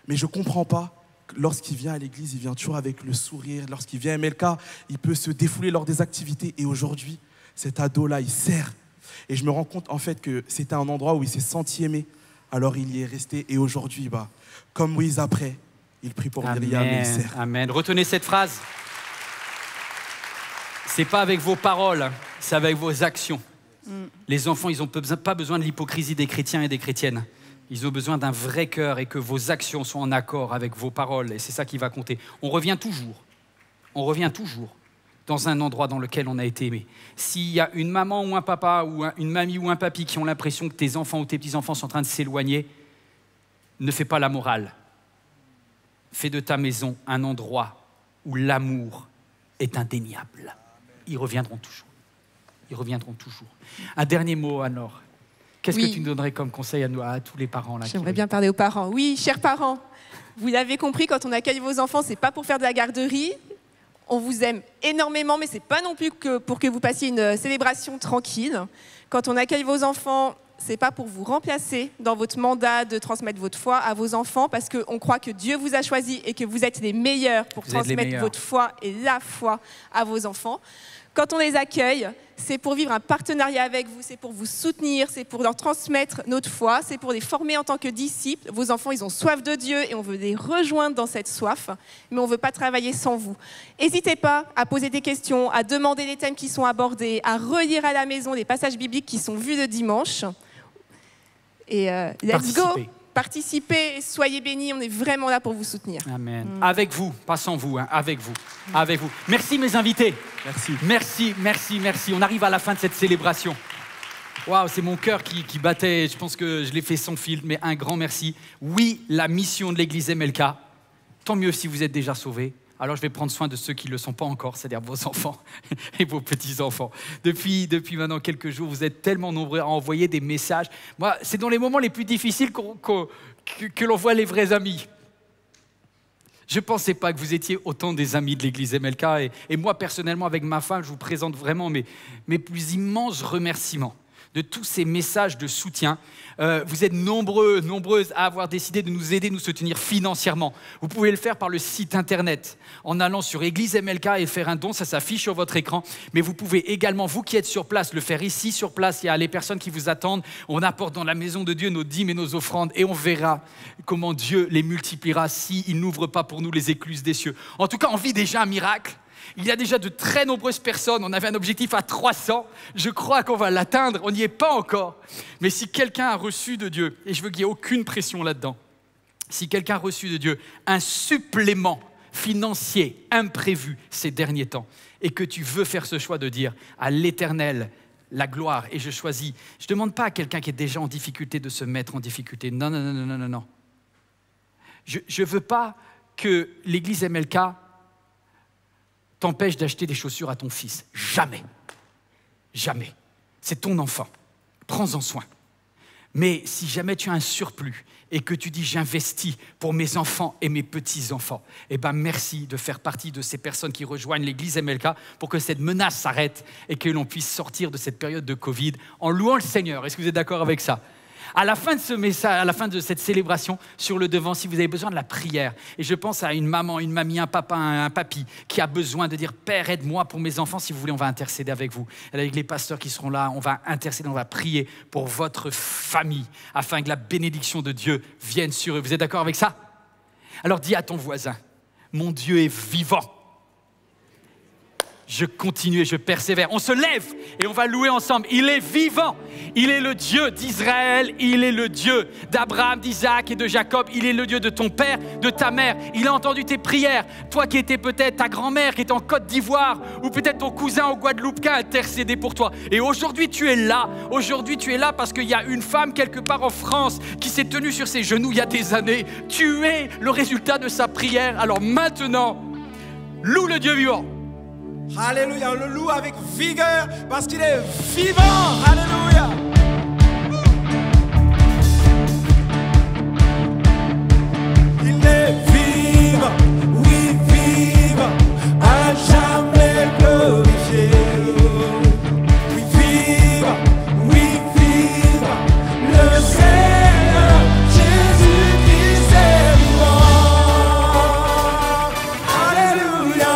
Mais je ne comprends pas. Lorsqu'il vient à l'église, il vient toujours avec le sourire. Lorsqu'il vient à MLK, il peut se défouler lors des activités. Et aujourd'hui, cet ado-là, il sert. Et je me rends compte, en fait, que c'était un endroit où il s'est senti aimé. Alors, il y est resté. Et aujourd'hui, comme Moïse après, il prie pour Myriam et il sert. Amen. Retenez cette phrase. C'est pas avec vos paroles, c'est avec vos actions. Les enfants, ils n'ont pas besoin de l'hypocrisie des chrétiens et des chrétiennes. Ils ont besoin d'un vrai cœur et que vos actions soient en accord avec vos paroles. Et c'est ça qui va compter. On revient toujours dans un endroit dans lequel on a été aimé. S'il y a une maman ou un papa ou une mamie ou un papy qui ont l'impression que tes enfants ou tes petits-enfants sont en train de s'éloigner, ne fais pas la morale. Fais de ta maison un endroit où l'amour est indéniable. Ils reviendront toujours. Un dernier mot, Anne-Laure. Qu'est-ce que tu nous donnerais comme conseil à tous les parents là? J'aimerais bien parler aux parents. Oui, chers parents, vous l'avez compris, quand on accueille vos enfants, c'est pas pour faire de la garderie. On vous aime énormément, mais c'est pas non plus que pour que vous passiez une célébration tranquille. Quand on accueille vos enfants, c'est pas pour vous remplacer dans votre mandat de transmettre votre foi à vos enfants, parce qu'on croit que Dieu vous a choisi et que vous êtes les meilleurs pour transmettre votre foi et la foi à vos enfants. Quand on les accueille, c'est pour vivre un partenariat avec vous, c'est pour vous soutenir, c'est pour leur transmettre notre foi, c'est pour les former en tant que disciples. Vos enfants, ils ont soif de Dieu et on veut les rejoindre dans cette soif, mais on ne veut pas travailler sans vous. N'hésitez pas à poser des questions, à demander les thèmes qui sont abordés, à relire à la maison les passages bibliques qui sont vus le dimanche. Et let's go! Participez, soyez bénis, on est vraiment là pour vous soutenir. Amen. Avec vous, pas sans vous, avec vous. Merci mes invités. Merci. Merci. On arrive à la fin de cette célébration. Waouh, c'est mon cœur qui battait. Je pense que je l'ai fait sans filtre, mais un grand merci. Oui, la mission de l'église MLK, tant mieux si vous êtes déjà sauvés. Alors je vais prendre soin de ceux qui ne le sont pas encore, c'est-à-dire vos enfants et vos petits-enfants. Depuis maintenant quelques jours, vous êtes tellement nombreux à envoyer des messages. Moi, c'est dans les moments les plus difficiles que l'on voit les vrais amis. Je ne pensais pas que vous étiez autant des amis de l'église MLK. Et moi, personnellement, avec ma femme, je vous présente vraiment mes plus immenses remerciements de tous ces messages de soutien. Vous êtes nombreuses à avoir décidé de nous aider, nous soutenir financièrement. Vous pouvez le faire par le site internet, en allant sur Église MLK et faire un don, ça s'affiche sur votre écran. Mais vous pouvez également, vous qui êtes sur place, le faire ici sur place. Il y a les personnes qui vous attendent. On apporte dans la maison de Dieu nos dîmes et nos offrandes et on verra comment Dieu les multipliera s'il n'ouvre pas pour nous les écluses des cieux. En tout cas, on vit déjà un miracle. Il y a déjà de très nombreuses personnes. On avait un objectif à 300. Je crois qu'on va l'atteindre. On n'y est pas encore. Mais si quelqu'un a reçu de Dieu, et je veux qu'il n'y ait aucune pression là-dedans, si quelqu'un a reçu de Dieu un supplément financier imprévu ces derniers temps, et que tu veux faire ce choix de dire à l'Éternel la gloire, et je choisis, je ne demande pas à quelqu'un qui est déjà en difficulté de se mettre en difficulté. Non, non, non, non, non, non. Je ne veux pas que l'église MLK t'empêche d'acheter des chaussures à ton fils. Jamais. Jamais. C'est ton enfant. Prends-en soin. Mais si jamais tu as un surplus et que tu dis « j'investis pour mes enfants et mes petits-enfants », eh bien merci de faire partie de ces personnes qui rejoignent l'église MLK pour que cette menace s'arrête et que l'on puisse sortir de cette période de Covid en louant le Seigneur. Est-ce que vous êtes d'accord avec ça ? À la fin de ce message, à la fin de cette célébration, sur le devant, si vous avez besoin de la prière, et je pense à une maman, une mamie, un papa, un papy, qui a besoin de dire « Père, aide-moi pour mes enfants », si vous voulez, on va intercéder avec vous. Avec les pasteurs qui seront là, on va intercéder, on va prier pour votre famille, afin que la bénédiction de Dieu vienne sur eux. Vous êtes d'accord avec ça ? Alors dis à ton voisin, « Mon Dieu est vivant ». Je continue et je persévère. On se lève et on va louer ensemble. Il est vivant. Il est le Dieu d'Israël. Il est le Dieu d'Abraham, d'Isaac et de Jacob. Il est le Dieu de ton père, de ta mère. Il a entendu tes prières. Toi qui étais peut-être ta grand-mère qui est en Côte d'Ivoire ou peut-être ton cousin au Guadeloupe qui a intercédé pour toi. Et aujourd'hui, tu es là. Aujourd'hui, tu es là parce qu'il y a une femme quelque part en France qui s'est tenue sur ses genoux il y a des années. Tu es le résultat de sa prière. Alors maintenant, loue le Dieu vivant. Alléluia, on le loue avec vigueur parce qu'il est vivant. Alléluia. Il est vivant, oui vivant, à jamais glorifié. Oui vivant, le Seigneur Jésus-Christ est vivant. Alléluia.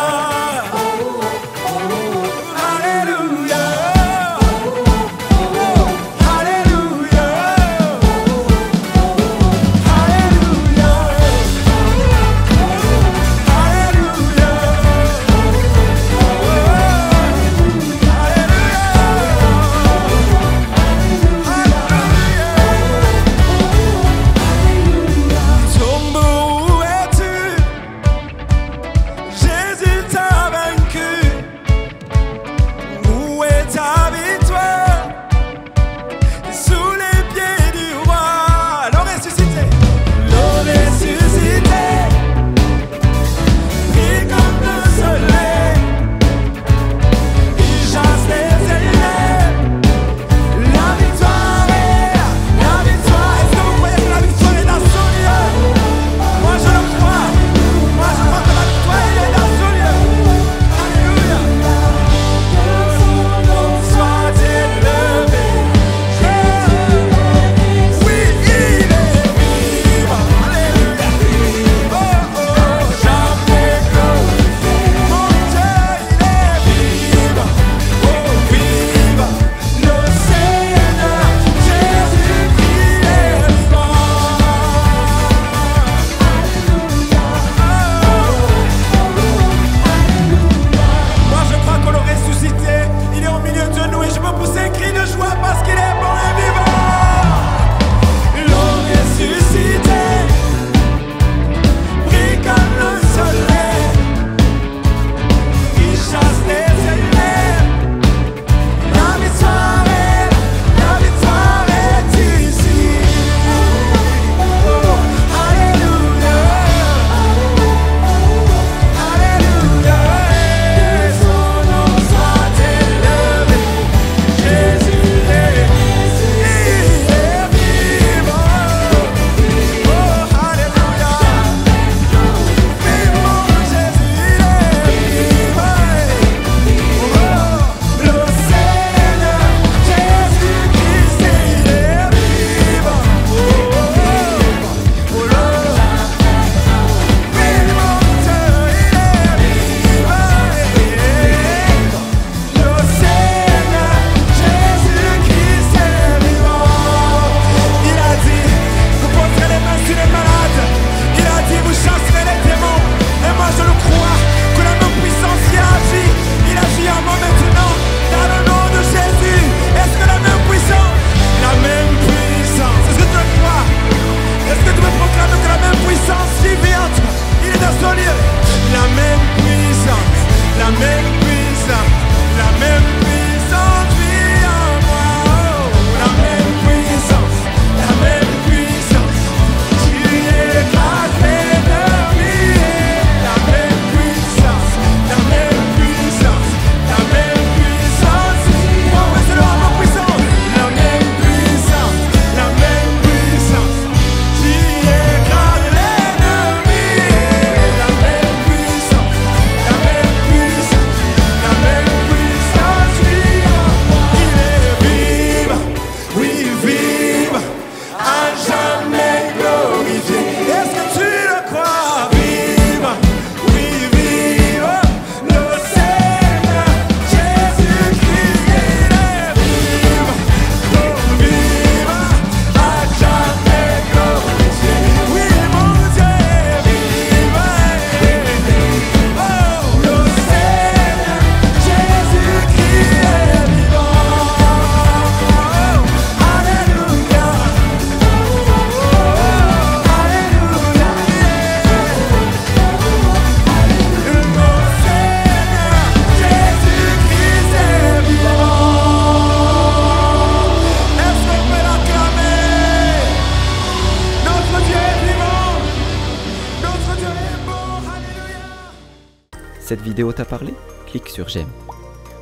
Cette vidéo t'a parlé? Clique sur j'aime.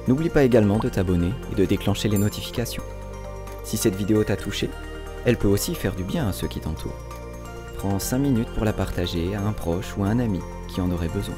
N'oublie pas également de t'abonner et de déclencher les notifications. Si cette vidéo t'a touché, elle peut aussi faire du bien à ceux qui t'entourent. Prends 5 minutes pour la partager à un proche ou à un ami qui en aurait besoin.